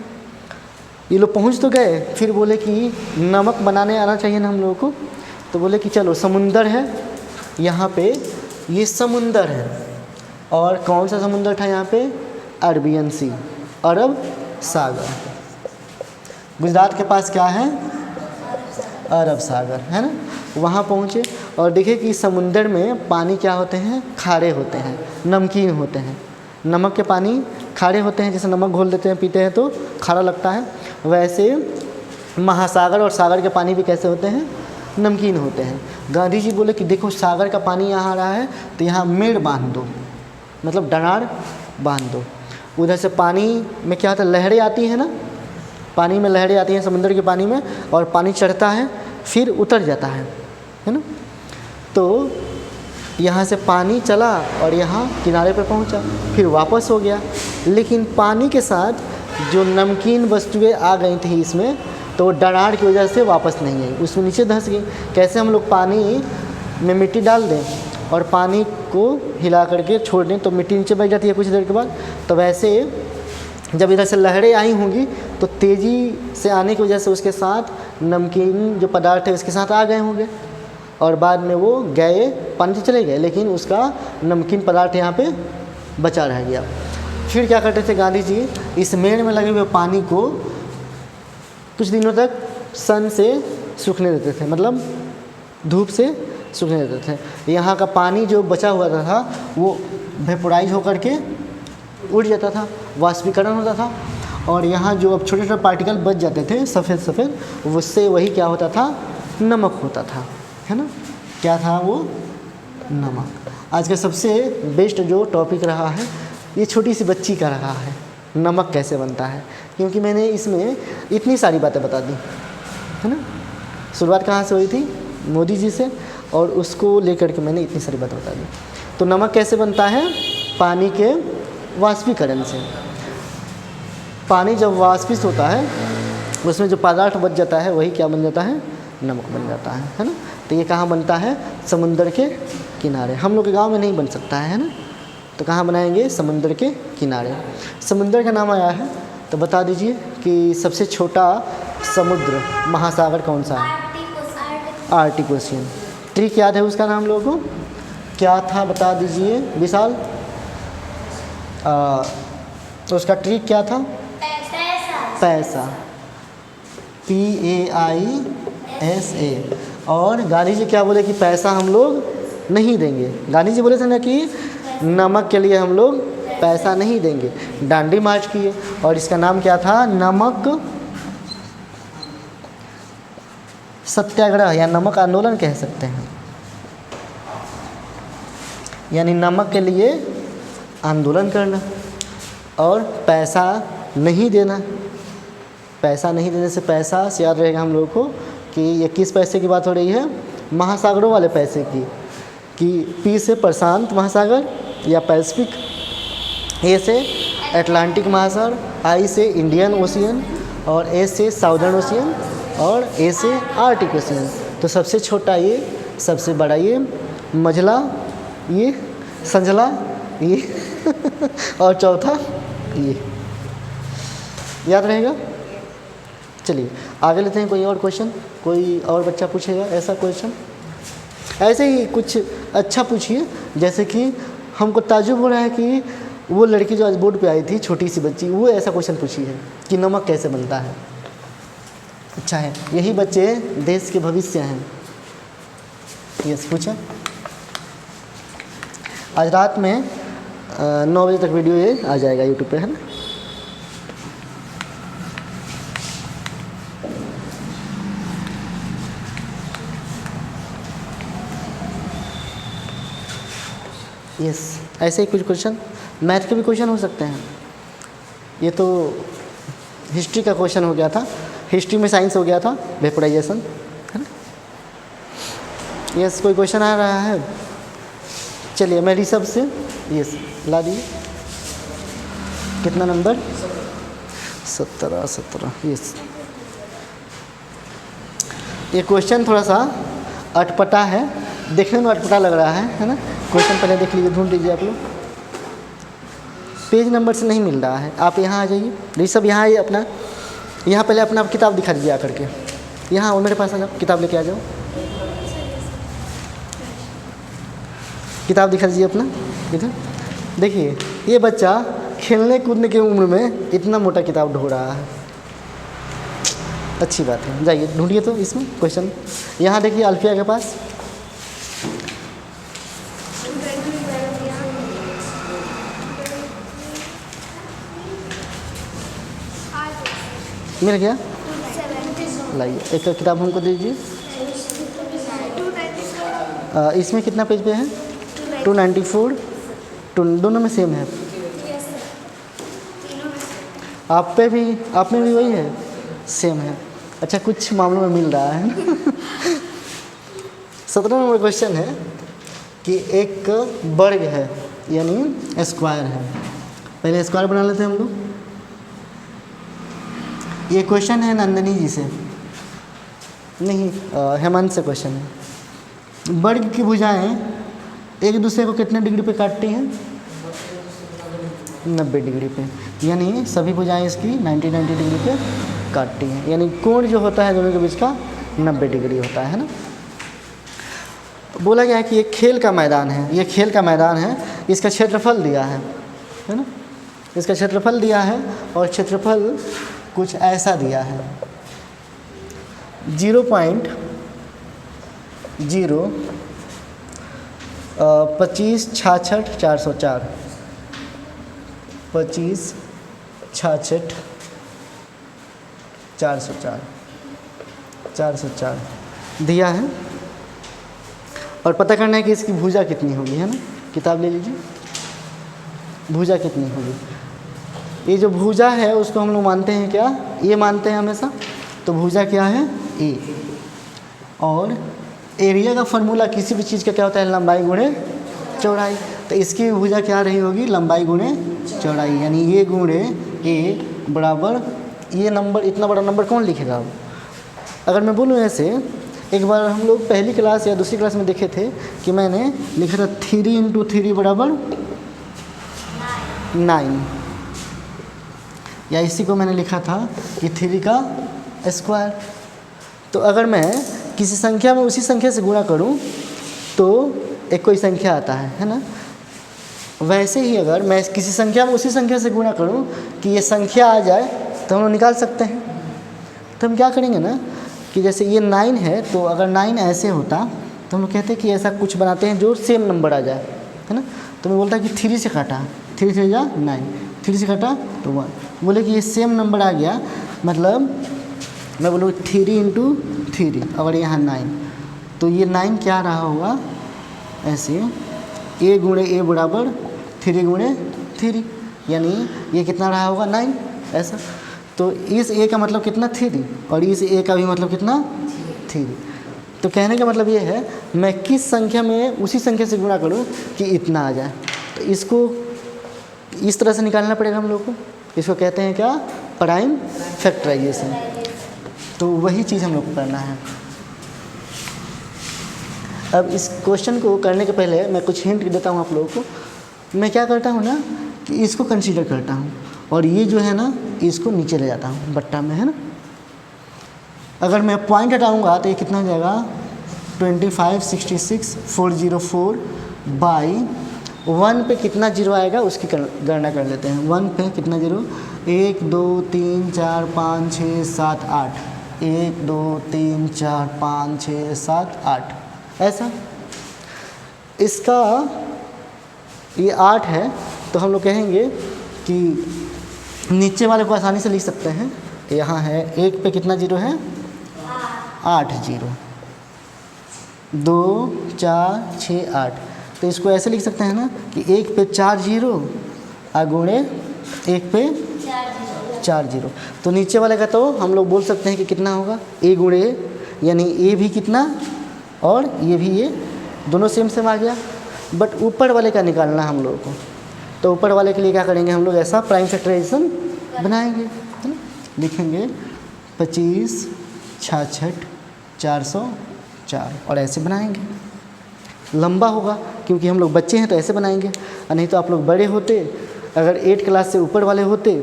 ये लोग पहुँच तो गए, फिर बोले कि नमक बनाने आना चाहिए ना हम लोगों को। तो बोले कि चलो, समुंदर है यहाँ पे, ये समुंदर है। और कौन सा समुंदर था यहाँ पे? अरबियन सी, अरब सागर। गुजरात के पास क्या है? अरब सागर, है ना। वहाँ पहुँचे और देखे कि समुंदर में पानी क्या होते हैं? खारे होते हैं, नमकीन होते हैं। नमक के पानी खारे होते हैं, जैसे नमक घोल देते हैं, पीते हैं तो खारा लगता है। वैसे महासागर और सागर के पानी भी कैसे होते हैं? नमकीन होते हैं। गांधी जी बोले कि देखो, सागर का पानी यहाँ आ रहा है तो यहाँ मेड़ बांध दो, मतलब डनार बांध दो। उधर से पानी में क्या होता है? लहरें आती हैं ना, पानी में लहरें आती हैं समुद्र के पानी में, और पानी चढ़ता है फिर उतर जाता है ना। तो यहाँ से पानी चला और यहाँ किनारे पर पहुँचा, फिर वापस हो गया। लेकिन पानी के साथ जो नमकीन वस्तुएं आ गई थी इसमें, तो डनार की वजह से वापस नहीं आई, उसमें नीचे धंस गई। कैसे हम लोग पानी में मिट्टी डाल दें और पानी को हिला करके छोड़ दें तो मिट्टी नीचे बैठ जाती है कुछ देर के बाद। तो वैसे जब इधर से लहरें आई होंगी तो तेज़ी से आने की वजह से उसके साथ नमकीन जो पदार्थ है उसके साथ आ गए होंगे, और बाद में वो गए, पानी से चले गए, लेकिन उसका नमकीन पदार्थ यहाँ पे बचा रह गया। फिर क्या करते थे गांधी जी? इस मेड़ में लगे हुए पानी को कुछ दिनों तक सन से सूखने देते थे, मतलब धूप से सूखने देते थे। यहाँ का पानी जो बचा हुआ था वो वेपोराइज होकर के उड़ जाता था, वाष्पीकरण होता था, और यहाँ जो अब छोटे छोटे पार्टिकल बच जाते थे सफ़ेद सफ़ेद, उससे वही क्या होता था? नमक होता था, है ना। क्या था वो? नमक। आज का सबसे बेस्ट जो टॉपिक रहा है, ये छोटी सी बच्ची का रहा है, नमक कैसे बनता है, क्योंकि मैंने इसमें इतनी सारी बातें बता दी, है ना। शुरुआत कहाँ से हुई थी? मोदी जी से, और उसको लेकर के मैंने इतनी सारी बातें बता दी। तो नमक कैसे बनता है? पानी के वाष्पीकरण से। पानी जब वाष्पित होता है, उसमें जो पदार्थ बच जाता है वही क्या बन जाता है? नमक बन जाता है ना। तो ये कहाँ बनता है? समुंदर के किनारे। हम लोग के गांव में नहीं बन सकता है ना, तो कहाँ बनाएंगे? समुंदर के किनारे। समुंदर का नाम आया है तो बता दीजिए कि सबसे छोटा समुद्र महासागर कौन सा है? Arctic ocean. ट्रिक याद है उसका नाम लोगों को? क्या था बता दीजिए विशाल। तो उसका ट्रिक क्या था? पैसा, PAISA। और गांधी जी क्या बोले कि पैसा हम लोग नहीं देंगे। गांधी जी बोले थे ना कि नमक के लिए हम लोग पैसा नहीं देंगे। दांडी मार्च किए और इसका नाम क्या था? नमक सत्याग्रह या नमक आंदोलन कह सकते हैं, यानी नमक के लिए आंदोलन करना और पैसा नहीं देना। पैसा नहीं देने से, पैसा से याद रहेगा हम लोगों को कि ये किस पैसे की बात हो रही है? महासागरों वाले पैसे की। कि P से प्रशांत महासागर या पैसिफिक, A से अटलांटिक महासागर, I से इंडियन ओशियन, और A से साउदर्न ओशियन, और A से आर्टिक ओशियन। तो सबसे छोटा ये, सबसे बड़ा ये, मझला ये, संझला ये और चौथा ये। याद रहेगा। चलिए आगे लेते हैं। कोई और क्वेश्चन, कोई और बच्चा पूछेगा ऐसा क्वेश्चन? ऐसे ही कुछ अच्छा पूछिए, जैसे कि हमको ताज्जुब हो रहा है कि वो लड़की जो आज बोर्ड पे आई थी, छोटी सी बच्ची, वो ऐसा क्वेश्चन पूछी है कि नमक कैसे बनता है। अच्छा है, यही बच्चे देश के भविष्य हैं। यस, पूछें। आज रात में 9 बजे तक वीडियो ये आ जाएगा यूट्यूब पे, है ना। यस, ऐसे ही कुछ क्वेश्चन मैथ के भी क्वेश्चन हो सकते हैं। ये तो हिस्ट्री का क्वेश्चन हो गया था, हिस्ट्री में साइंस हो गया था, वेपोराइजेशन, है ना। यस, कोई क्वेश्चन आ रहा है? चलिए मैं ऋषभ से, यस ला दिए। कितना नंबर? 17। यस, ये क्वेश्चन थोड़ा सा अटपटा है, देखने में अटपटा लग रहा है ना। क्वेश्चन पहले देख लीजिए, ढूंढ लीजिए आप लोग। पेज नंबर से नहीं मिल रहा है, आप यहाँ आ जाइए। ऋषभ यहाँ आइए, अपना यहाँ पहले अपना किताब दिखा दीजिए आकर के। यहाँ मेरे पास आ जाओ, किताब लेके आ जाओ। किताब दिखा दीजिए अपना इधर। देखिए ये बच्चा खेलने कूदने की उम्र में इतना मोटा किताब ढो रहा है। अच्छी बात है, जाइए ढूंढिए तो इसमें क्वेश्चन। यहाँ देखिए अल्फिया के पास। मिल गया? लाइए एक किताब हमको दीजिए। इसमें कितना पेज पे है? 294। दोनों में सेम है? आप में भी वही है, सेम है। अच्छा, कुछ मामलों में मिल रहा है। 17 नंबर क्वेश्चन है कि एक वर्ग है, यानी स्क्वायर है। पहले स्क्वायर बना लेते हैं हम लोग। ये क्वेश्चन है नंदनी जी से, नहीं हेमंत से क्वेश्चन है। वर्ग की भुजाएं एक दूसरे को कितने डिग्री पे काटती हैं? 90 डिग्री पे, यानी सभी भुजाएं इसकी 90 डिग्री पे काटती हैं। यानी कोण जो होता है दोनों के बीच का 90 डिग्री होता है ना। बोला गया है कि ये खेल का मैदान है, ये खेल का मैदान है, इसका क्षेत्रफल दिया है ना। इसका क्षेत्रफल दिया है और क्षेत्रफल कुछ ऐसा दिया है 0.02566 25 66 404 दिया है। और पता करना है कि इसकी भुजा कितनी होगी, है ना। किताब ले लीजिए, भुजा कितनी होगी। ये जो भुजा है उसको हम लोग मानते हैं क्या? ये मानते हैं हमेशा। तो भुजा क्या है? ए। और एरिया का फॉर्मूला किसी भी चीज़ का क्या होता है? लंबाई गुणे चौड़ाई। तो इसकी भुजा क्या रही होगी? लंबाई गुणे चौड़ाई, यानी ये गुणे ए बराबर ये नंबर। इतना बड़ा नंबर कौन लिखेगा? अब अगर मैं बोलूँ ऐसे, एक बार हम लोग पहली क्लास या दूसरी क्लास में देखे थे कि मैंने लिखा था 3 × 3 बराबर 9, या इसी को मैंने लिखा था कि 3 का स्क्वायर। तो अगर मैं किसी संख्या में उसी संख्या से गुणा करूं तो एक कोई संख्या आता है ना। वैसे ही अगर मैं किसी संख्या में उसी संख्या से गुणा करूं कि ये संख्या आ जाए तो हम लोग निकाल सकते हैं। तो हम क्या करेंगे ना कि जैसे ये 9 है, तो अगर 9 ऐसे होता तो हम लोग कहते हैं कि ऐसा कुछ बनाते हैं जो सेम नंबर आ जाए, है ना। तो मैं बोलता कि 3 से काटा, 3 से जा 9, 3 से काटा तो 1। बोले कि ये सेम नंबर आ गया, मतलब मैं बोलूँ 3 × 3, अगर यहाँ 9, तो ये 9 क्या रहा होगा? ऐसे a गुणे a बराबर 3 × 3, यानी ये कितना रहा होगा? 9 ऐसा। तो इस a का मतलब कितना? 3, और इस a का भी मतलब कितना? 3। तो कहने का मतलब ये है मैं किस संख्या में उसी संख्या से गुणा करूँ कि इतना आ जाए। तो इसको इस तरह से निकालना पड़ेगा हम लोग को। इसको कहते हैं क्या? Prime factorisation. तो वही चीज़ हम लोग को करना है। अब इस क्वेश्चन को करने के पहले मैं कुछ हिंट देता हूँ आप लोगों को। मैं क्या करता हूँ ना कि इसको कंसीडर करता हूँ, और ये जो है ना इसको नीचे ले जाता हूँ बट्टा में, है ना। अगर मैं पॉइंट हटाऊँगा तो ये कितना हो जाएगा 2566 404 बाई 1 पे कितना जीरो आएगा उसकी गणना कर लेते हैं। 1 पे कितना जीरो, 1 2 3 4 5 6 7 8, 1 2 3 4 5 6 7 8, ऐसा। इसका ये 8 है तो हम लोग कहेंगे कि नीचे वाले को आसानी से लिख सकते हैं। यहाँ है 1 पे कितना जीरो है 8 जीरो, 2 4 6 8, तो इसको ऐसे लिख सकते हैं ना कि 1 पे 4 जीरो गुणे 1 पे 4 जीरो। तो नीचे वाले का तो हम लोग बोल सकते हैं कि कितना होगा ए गुणे ए, यानी ए भी कितना और ये भी ये दोनों सेम सेम आ गया। बट ऊपर वाले का निकालना हम लोगों को, तो ऊपर वाले के लिए क्या करेंगे हम लोग, ऐसा प्राइम फैक्टराइजेशन बनाएंगे, है ना। लिखेंगे 25 66 404 और ऐसे बनाएंगे। लंबा होगा क्योंकि हम लोग बच्चे हैं तो ऐसे बनाएंगे, और नहीं तो आप लोग बड़े होते, अगर 8 क्लास से ऊपर वाले होते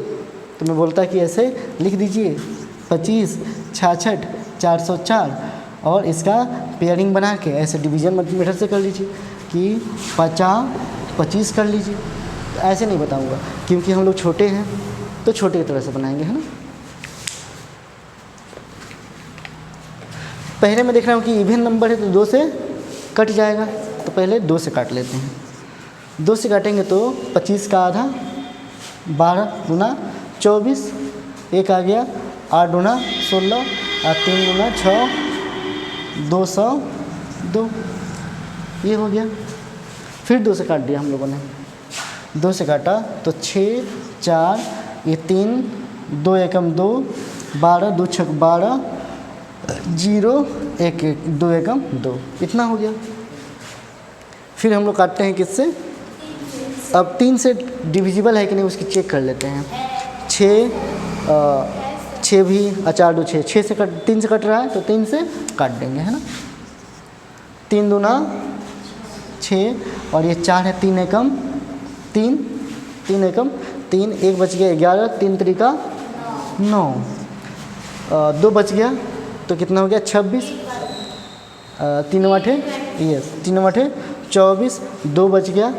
तो मैं बोलता कि ऐसे लिख दीजिए 25 66 404 और इसका पेयरिंग बना के ऐसे डिवीजन मेथड से कर लीजिए कि 50-25 कर लीजिए। तो ऐसे नहीं बताऊंगा क्योंकि हम लोग छोटे हैं तो छोटे की तरह से बनाएंगे, है ना। पहले मैं देख रहा हूँ कि इवन नंबर है तो 2 से कट जाएगा, तो पहले 2 से काट लेते हैं। 2 से काटेंगे तो 25 का आधा 12 गुना 24, 1 आ गया 8 गुना 16 और 3 गुना 6 202, ये हो गया। फिर 2 से काट दिया हम लोगों ने, 2 से काटा तो 6 4 ये 3 2 एकम 2 12 2 छक 12 0 1 1 2 एकम 2, इतना हो गया। फिर हम लोग काटते हैं किससे, अब 3 से डिविजिबल है कि नहीं उसकी चेक कर लेते हैं। 6 भी 4 2 6 से कट 3 से कट रहा है तो 3 से काट देंगे, है ना। 3 दूना 6 और ये 4 है 3 एकम 3 3 एकम 3, 1 बच गया 11 3 त्रिका 9, 2 बच गया तो कितना हो गया 26, 3 8 यस 3 8 24, 2 बच गया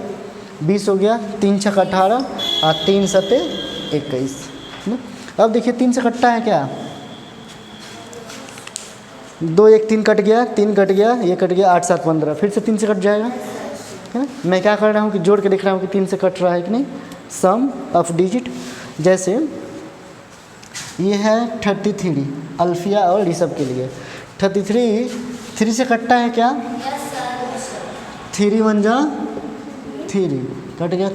20 हो गया, 3 6 18 और 3 7 21 ना। अब देखिए 3 से कटता है क्या, 2 1 3 कट गया, 3 कट गया, ये कट गया 8 7 15, फिर से 3 से कट जाएगा, है ना। मैं क्या कर रहा हूँ कि जोड़ के देख रहा हूँ कि 3 से कट रहा है कि नहीं, सम ऑफ डिजिट। जैसे ये है 33 अल्फिया और ऋषभ के लिए 33 3 से कटता है क्या, 3 1 जा 3 कट गया,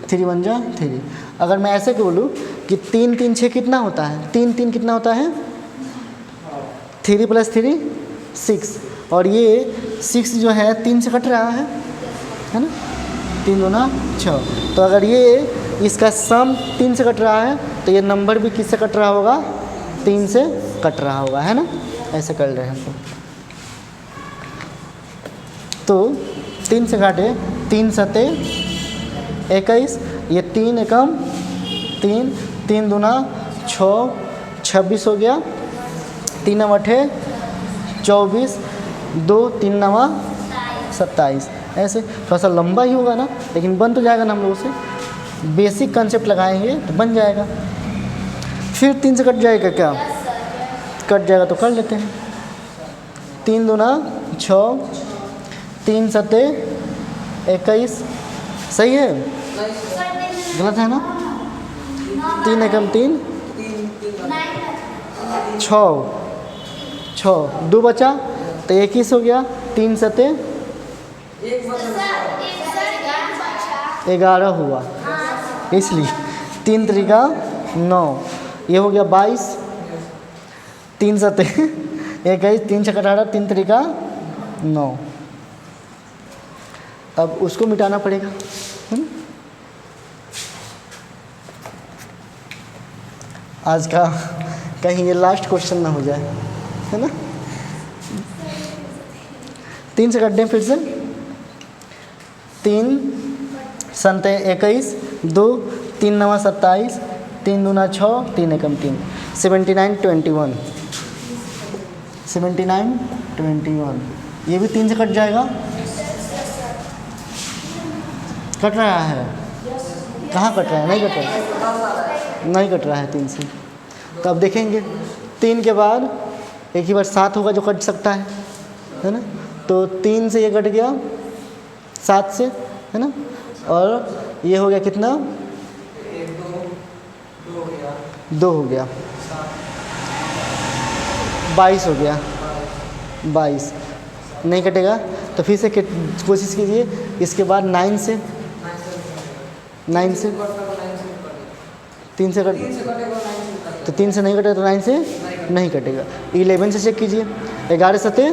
3 1 जा 3। अगर मैं ऐसे बोलूँ कि 3 3 6 कितना होता है, 3 3 कितना होता है 3 + 3 6, और ये 6 जो है 3 से कट रहा है ना, 3 2 6। तो अगर ये इसका सम 3 से कट रहा है तो ये नंबर भी किससे कट रहा होगा, 3 से कट रहा होगा, है ना। ऐसे कर रहे हैं हम तो 3 से काटे, 3 7 21, ये 3 एकम 3 3 दूना 6 26 हो गया, 3 8 24, 2 3 9 27। ऐसे थोड़ा सा लंबा ही होगा ना, लेकिन बन तो जाएगा ना, हम लोग उसे बेसिक कंसेप्ट लगाएंगे तो बन जाएगा। फिर 3 से कट जाएगा क्या, कट जाएगा तो कर लेते हैं। 3 दूना 6, 3 7 21, सही है, गलत है ना। 3 एकम 3 6 2 बचा तो 21 हो गया, 3 7 11 हुआ, इसलिए 3 त्रिका 9, ये हो गया 22, 3 7 21, 3 6 18, 3 त्रिका 9। अब उसको मिटाना पड़ेगा, आज का कहीं ये लास्ट क्वेश्चन ना हो जाए, है ना। 3 से काट दें फिर से, 3 7 21, 2 3 9 27, 3 दूना 6, 3 एकम 3, 79 21। 79 21, ये भी 3 से कट जाएगा। कट रहा है, कहाँ कट रहा है? नहीं कट रहा है, नहीं कट रहा है 3 से। तो अब देखेंगे 3 के बाद एक ही बार 7 होगा जो कट सकता है ना। तो 3 से ये कट गया 7 से, है ना। और ये हो गया कितना? 2 हो गया, 22 हो गया, 22 नहीं कटेगा। तो फिर से कोशिश कीजिए। इसके बाद 9 से 3 से कट, तो 3 से नहीं कटेगा तो 9 से नहीं कटेगा। 11 से चेक कीजिए। 11 सते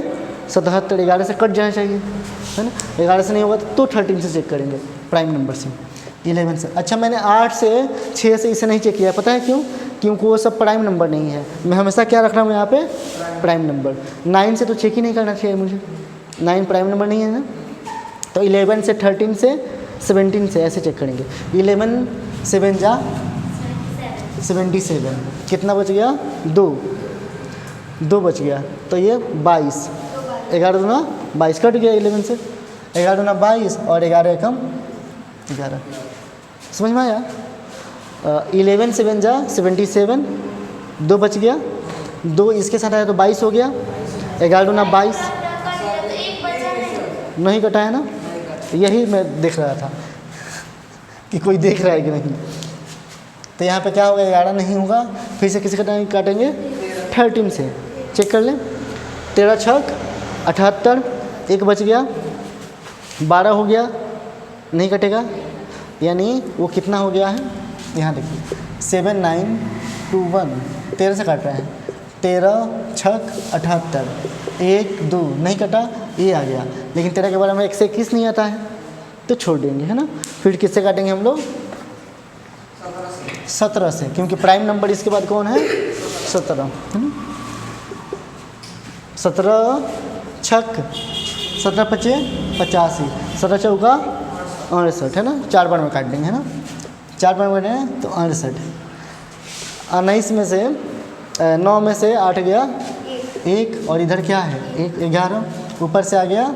77, 11 से कट जाना चाहिए, है ना। 11 से नहीं होगा तो 13 से चेक करेंगे, प्राइम नंबर से। 11 से, अच्छा मैंने 8 से 6 से इसे नहीं चेक किया, पता है क्यों? क्योंकि वो सब प्राइम नंबर नहीं है। मैं हमेशा क्या रख रहा हूँ यहाँ पे? Prime number. 9 से तो चेक ही नहीं करना चाहिए मुझे, 9 प्राइम नंबर नहीं है ना। तो 11 से 13 से 17 से ऐसे चेक करेंगे। 11 7 जा 77, कितना बच गया? 2 बच गया। तो ये 22, 11 दूना 22 कट गया 11 से। 11 दूना 22 और 11 एकम 11, समझ में आया? 11 7 जा 77, 2 बच गया, 2 इसके साथ आया तो 22 हो गया। 11 दूना 22, नहीं कटा है ना। यही मैं देख रहा था कि कोई देख रहा है कि नहीं। तो यहाँ पे क्या होगा? 11 नहीं होगा। फिर से किसी का काटेंगे? 13 से चेक कर लें। 13 छक 78, 1 बच गया, 12 हो गया, नहीं कटेगा। यानी वो कितना हो गया है? यहाँ देखिए 7 9 2 1, 13 से काट रहे हैं। 13 छक 78, 1 2 नहीं कटा, ये आ गया। लेकिन 13 के बारे में 1 से 21 नहीं आता है तो छोड़ देंगे, है ना। फिर किससे काटेंगे हम लोग? 17 से, क्योंकि प्राइम नंबर इसके बाद कौन है? 17, है ना। 17 छक 17 पचे 85, 17 चौका 68, है ना। 4 बार में काट देंगे, है ना। 4 बार में काटें तो 68। 19 में से 9 में से 8 गया 1, और इधर क्या है? 1 11, ऊपर से आ गया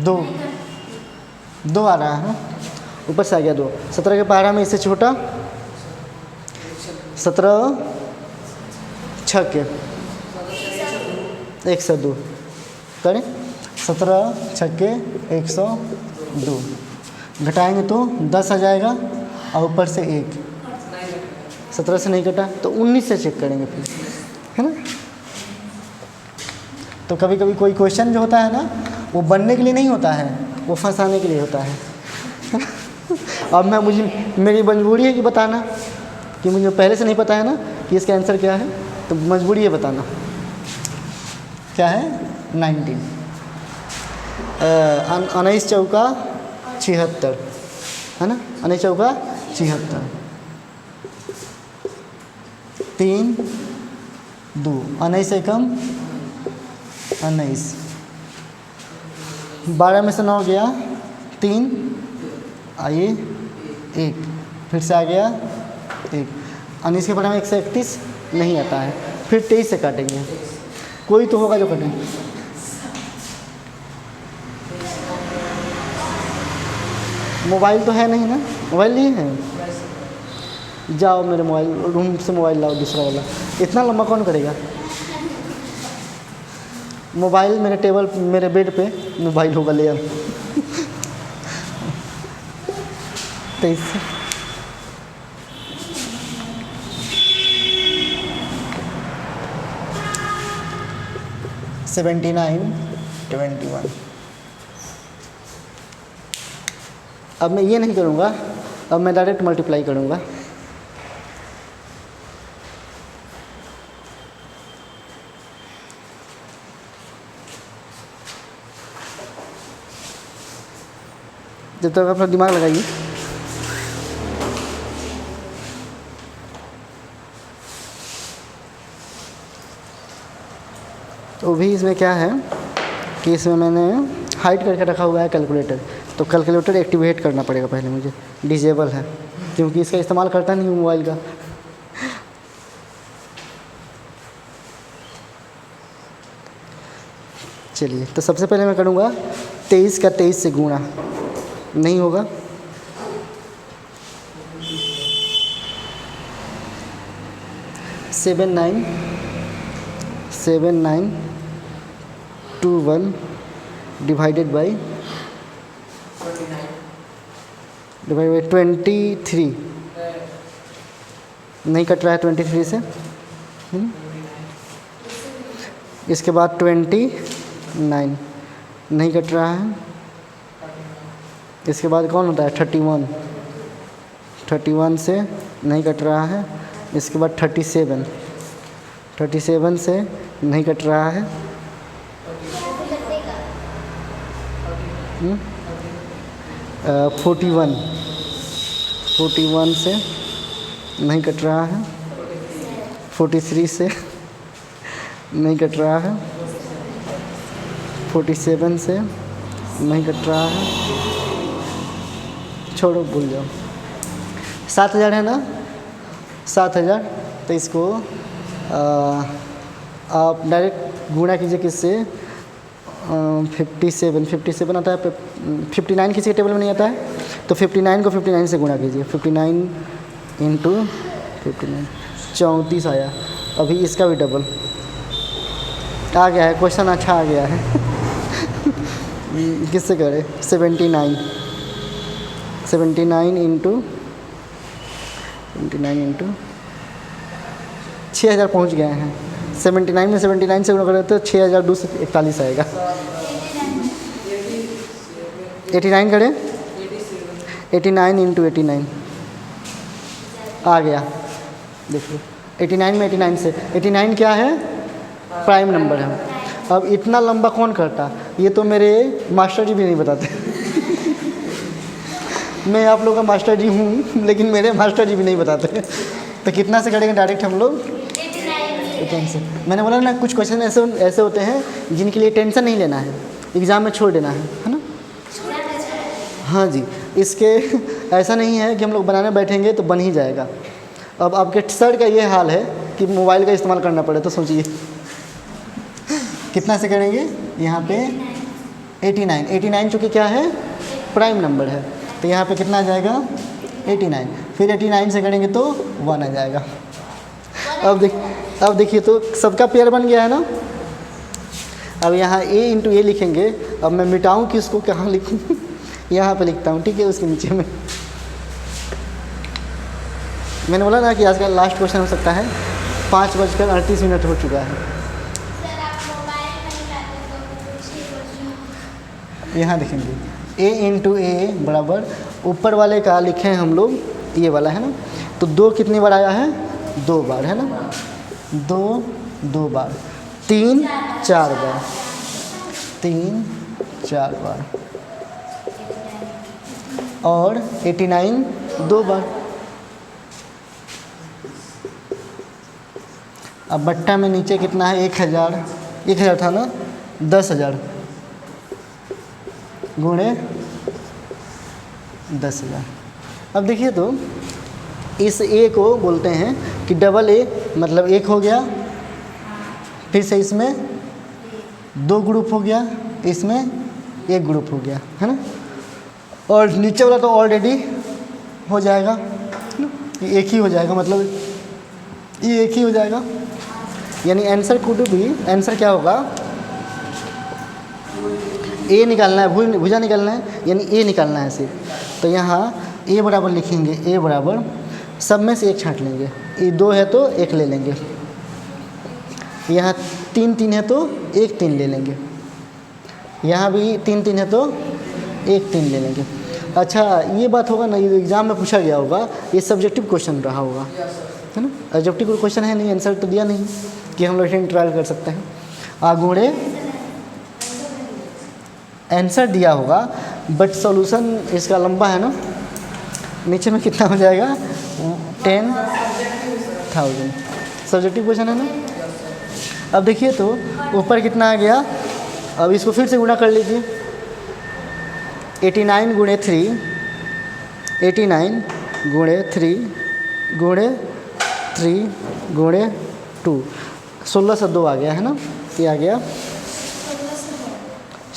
2 आ रहा है ना, ऊपर से आ गया 2। 17 के पहाड़ा में इससे छोटा 17 छक 102 करें। 17 छक्के 102 घटाएंगे तो 10 आ जाएगा, और ऊपर से 1। 17 से नहीं कटा तो 19 से चेक करेंगे फिर, है ना। तो कभी कभी कोई क्वेश्चन जो होता है ना, वो बनने के लिए नहीं होता है, वो फंसाने के लिए होता है। अब मेरी मजबूरी है कि बताना, कि मुझे पहले से नहीं पता है ना कि इसका आंसर क्या है, तो मजबूरी है बताना। क्या है? 19। 19 चौका 76, है ना। 19 चौका 76, 3 2, 19 से कम 19, 12 में से 9 गया 3, आइए 1, फिर से आ गया 1। 19 के बारे में 131 नहीं आता है। फिर 23 से काटेंगे, कोई तो होगा जो कटेंगे। मोबाइल तो है नहीं ना? मोबाइल नहीं है? जाओ मेरे मोबाइल रूम से मोबाइल लाओ, दूसरा वाला। इतना लंबा कौन करेगा? मोबाइल मेरे टेबल, मेरे बेड पे मोबाइल होगा, ले आओ। 23 79 21। अब मैं ये नहीं करूँगा, अब मैं डायरेक्ट मल्टीप्लाई करूँगा। जब तक अपना दिमाग लगाइए। तो भी इसमें क्या है कि इसमें मैंने हाइड करके रखा हुआ है कैलकुलेटर, तो कैलकुलेटर एक्टिवेट करना पड़ेगा पहले मुझे। डिजेबल है क्योंकि इसका इस्तेमाल करता नहीं हूँ मोबाइल का। चलिए, तो सबसे पहले मैं करूँगा 23 का 23 से गुणा, नहीं होगा। 7921 डिवाइडेड बाई 23, नहीं कट रहा है 23 से। इसके बाद 29 नहीं कट रहा है। इसके बाद कौन होता है 31 से नहीं कट रहा है। इसके बाद 37 से नहीं कट रहा है। 41 से नहीं कट रहा है। 43 से नहीं कट रहा है। 47 से नहीं कट रहा है। छोड़ो, भूल जाओ। 7000 है ना, 7000। तो इसको आप डायरेक्ट गुणा कीजिए किससे, 57 आता है। 59 किसी के टेबल में नहीं आता है, तो 59 को 59 से गुणा कीजिए। 59 इंटू 59 34 आया। अभी इसका भी डबल आ गया है। क्वेश्चन अच्छा आ गया है। किससे करें, 79 इंटू 6000 पहुँच गए हैं। 79 में 79 से गुणा करें तो 6241 आएगा। 89 करें, 89 इंटू 89 आ गया। देखिए 89 में 89 से, 89 क्या है, प्राइम नंबर है। अब इतना लंबा कौन करता, ये तो मेरे मास्टर जी भी नहीं बताते। मैं आप लोगों का मास्टर जी हूँ, लेकिन मेरे मास्टर जी भी नहीं बताते। तो कितना से करेंगे डायरेक्ट हम लोग, 89 से। मैंने बोला ना, कुछ क्वेश्चन ऐसे होते हैं जिनके लिए टेंशन नहीं लेना है, एग्ज़ाम में छोड़ देना है ना। हाँ जी, इसके ऐसा नहीं है कि हम लोग बनाने बैठेंगे तो बन ही जाएगा। अब आपके सर का ये हाल है कि मोबाइल का इस्तेमाल करना पड़े, तो सोचिए कितना से करेंगे। यहाँ पे 89 चूँकि क्या है, प्राइम नंबर है, तो यहाँ पे कितना आ जाएगा 89। फिर 89 से करेंगे तो 1 आ जाएगा। अब देखिए तो सबका पेयर बन गया है ना। अब यहाँ a इंटू ए लिखेंगे। अब मैं मिटाऊँ किसको, कहाँ लिखूँ, यहाँ पे लिखता हूँ, ठीक है, उसके नीचे में। मैंने बोला ना कि आज का लास्ट क्वेश्चन हो सकता है। 5:38 हो चुका है। यहाँ देखेंगे a इंटू ए बराबर, ऊपर वाले का लिखे हैं हम लोग, ये वाला है ना, तो 2 कितनी बार आया है, 2 बार है ना, 2 बार, 3 4 बार, 3 4 बार, और 89 2 बार। अब बट्टा में नीचे कितना है, 1000 था ना, 10,000 गुणे 10,000। अब देखिए तो इस ए को बोलते हैं कि डबल ए, मतलब 1 हो गया, फिर से इसमें 2 ग्रुप हो गया, इसमें 1 ग्रुप हो गया, है ना। और नीचे वाला तो ऑलरेडी हो जाएगा, ये एक ही हो जाएगा, मतलब ये एक ही हो जाएगा। यानी आंसर कुड भी, आंसर क्या होगा, ए निकालना है, भुजा निकालना है, यानी ए निकालना है सिर्फ। तो यहाँ ए बराबर लिखेंगे, ए बराबर सब में से 1 छांट लेंगे। ये 2 है तो 1 ले लेंगे, यहाँ 3 है तो 1 3 ले लेंगे, यहाँ भी 3 है तो 1 3 ले लेंगे। अच्छा, ये बात होगा ना, ये एग्ज़ाम में पूछा गया होगा, ये सब्जेक्टिव क्वेश्चन रहा होगा, है ना। ऑब्जेक्टिव क्वेश्चन है नहीं, आंसर तो दिया नहीं कि हम लोग ट्रायल कर सकते हैं। आगुणे आंसर दिया होगा, बट सॉल्यूशन इसका लंबा है ना। नीचे में कितना हो जाएगा, 10,000। सब्जेक्टिव क्वेश्चन है ना। अब देखिए तो ऊपर कितना आ गया, अब इसको फिर से गुणा कर लीजिए। 89 गुणे 3, 89 गुणे 3 गुणे 3 गुणे 2, 16 से 2 आ गया है ना, ये आ गया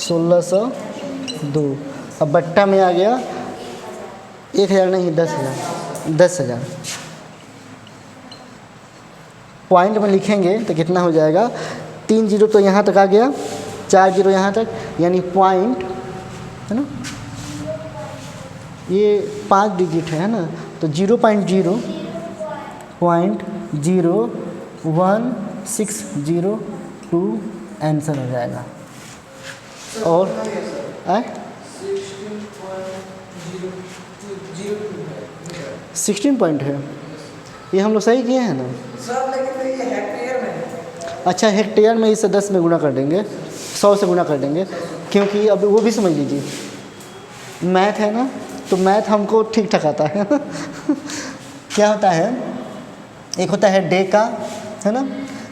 1602। अब बट्टा में आ गया 1000 नहीं 10,000, 10,000। पॉइंट में लिखेंगे तो कितना हो जाएगा, 3 जीरो तो यहाँ तक आ गया, 4 जीरो यहाँ तक, यानी पॉइंट है ना, ये 5 डिजिट है ना, तो 0.0.1602 आंसर हो जाएगा। और 16 पॉइंट है, ये हम लोग सही किए हैं ना सर, लेकिन ये हेक्टेयर में। अच्छा, हेक्टेयर में इसे 10 में गुना कर देंगे, 100 से गुना कर देंगे, क्योंकि अब वो भी समझ लीजिए मैथ है ना, तो मैथ हमको ठीक ठाक आता है क्या होता है, एक होता है डेका है ना,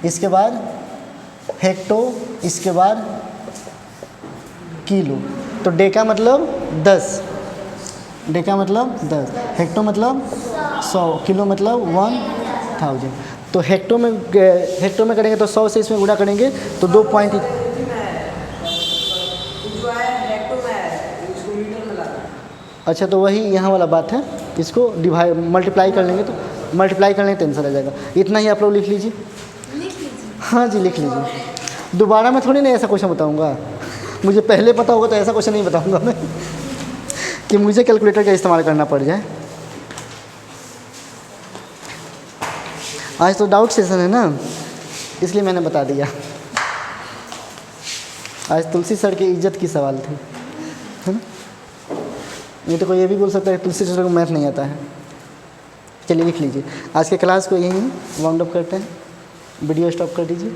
इसके बाद हेक्टो, इसके बाद किलो। तो डेका मतलब 10, डेका मतलब 10, हेक्टो मतलब 100, किलो मतलब 1000। तो हेक्टो में करेंगे तो 100 से इसमें गुणा करेंगे तो 2 पॉइंट। जो है हेक्टो में है, इसको मीटर में लाना। अच्छा, तो वही यहाँ वाला बात है, इसको डिवाइड मल्टीप्लाई कर लेंगे तो मल्टीप्लाई करने का आंसर आ जाएगा। इतना ही आप लोग लिख लीजिए। हाँ जी, लिख लीजिए। दोबारा मैं थोड़ी नहीं ऐसा क्वेश्चन बताऊँगा, मुझे पहले पता होगा तो ऐसा क्वेश्चन नहीं बताऊँगा मैं कि मुझे कैलकुलेटर का इस्तेमाल करना पड़ जाए। आज तो डाउट सेशन है ना, इसलिए मैंने बता दिया। आज तुलसी सर की इज्जत की सवाल थी, है ना। नहीं तो कोई ये भी बोल सकता है तुलसी सर को मैथ नहीं आता है। चलिए लिख लीजिए। आज के क्लास को यहीं वाउंड अप करते हैं, वीडियो स्टॉप कर दीजिए।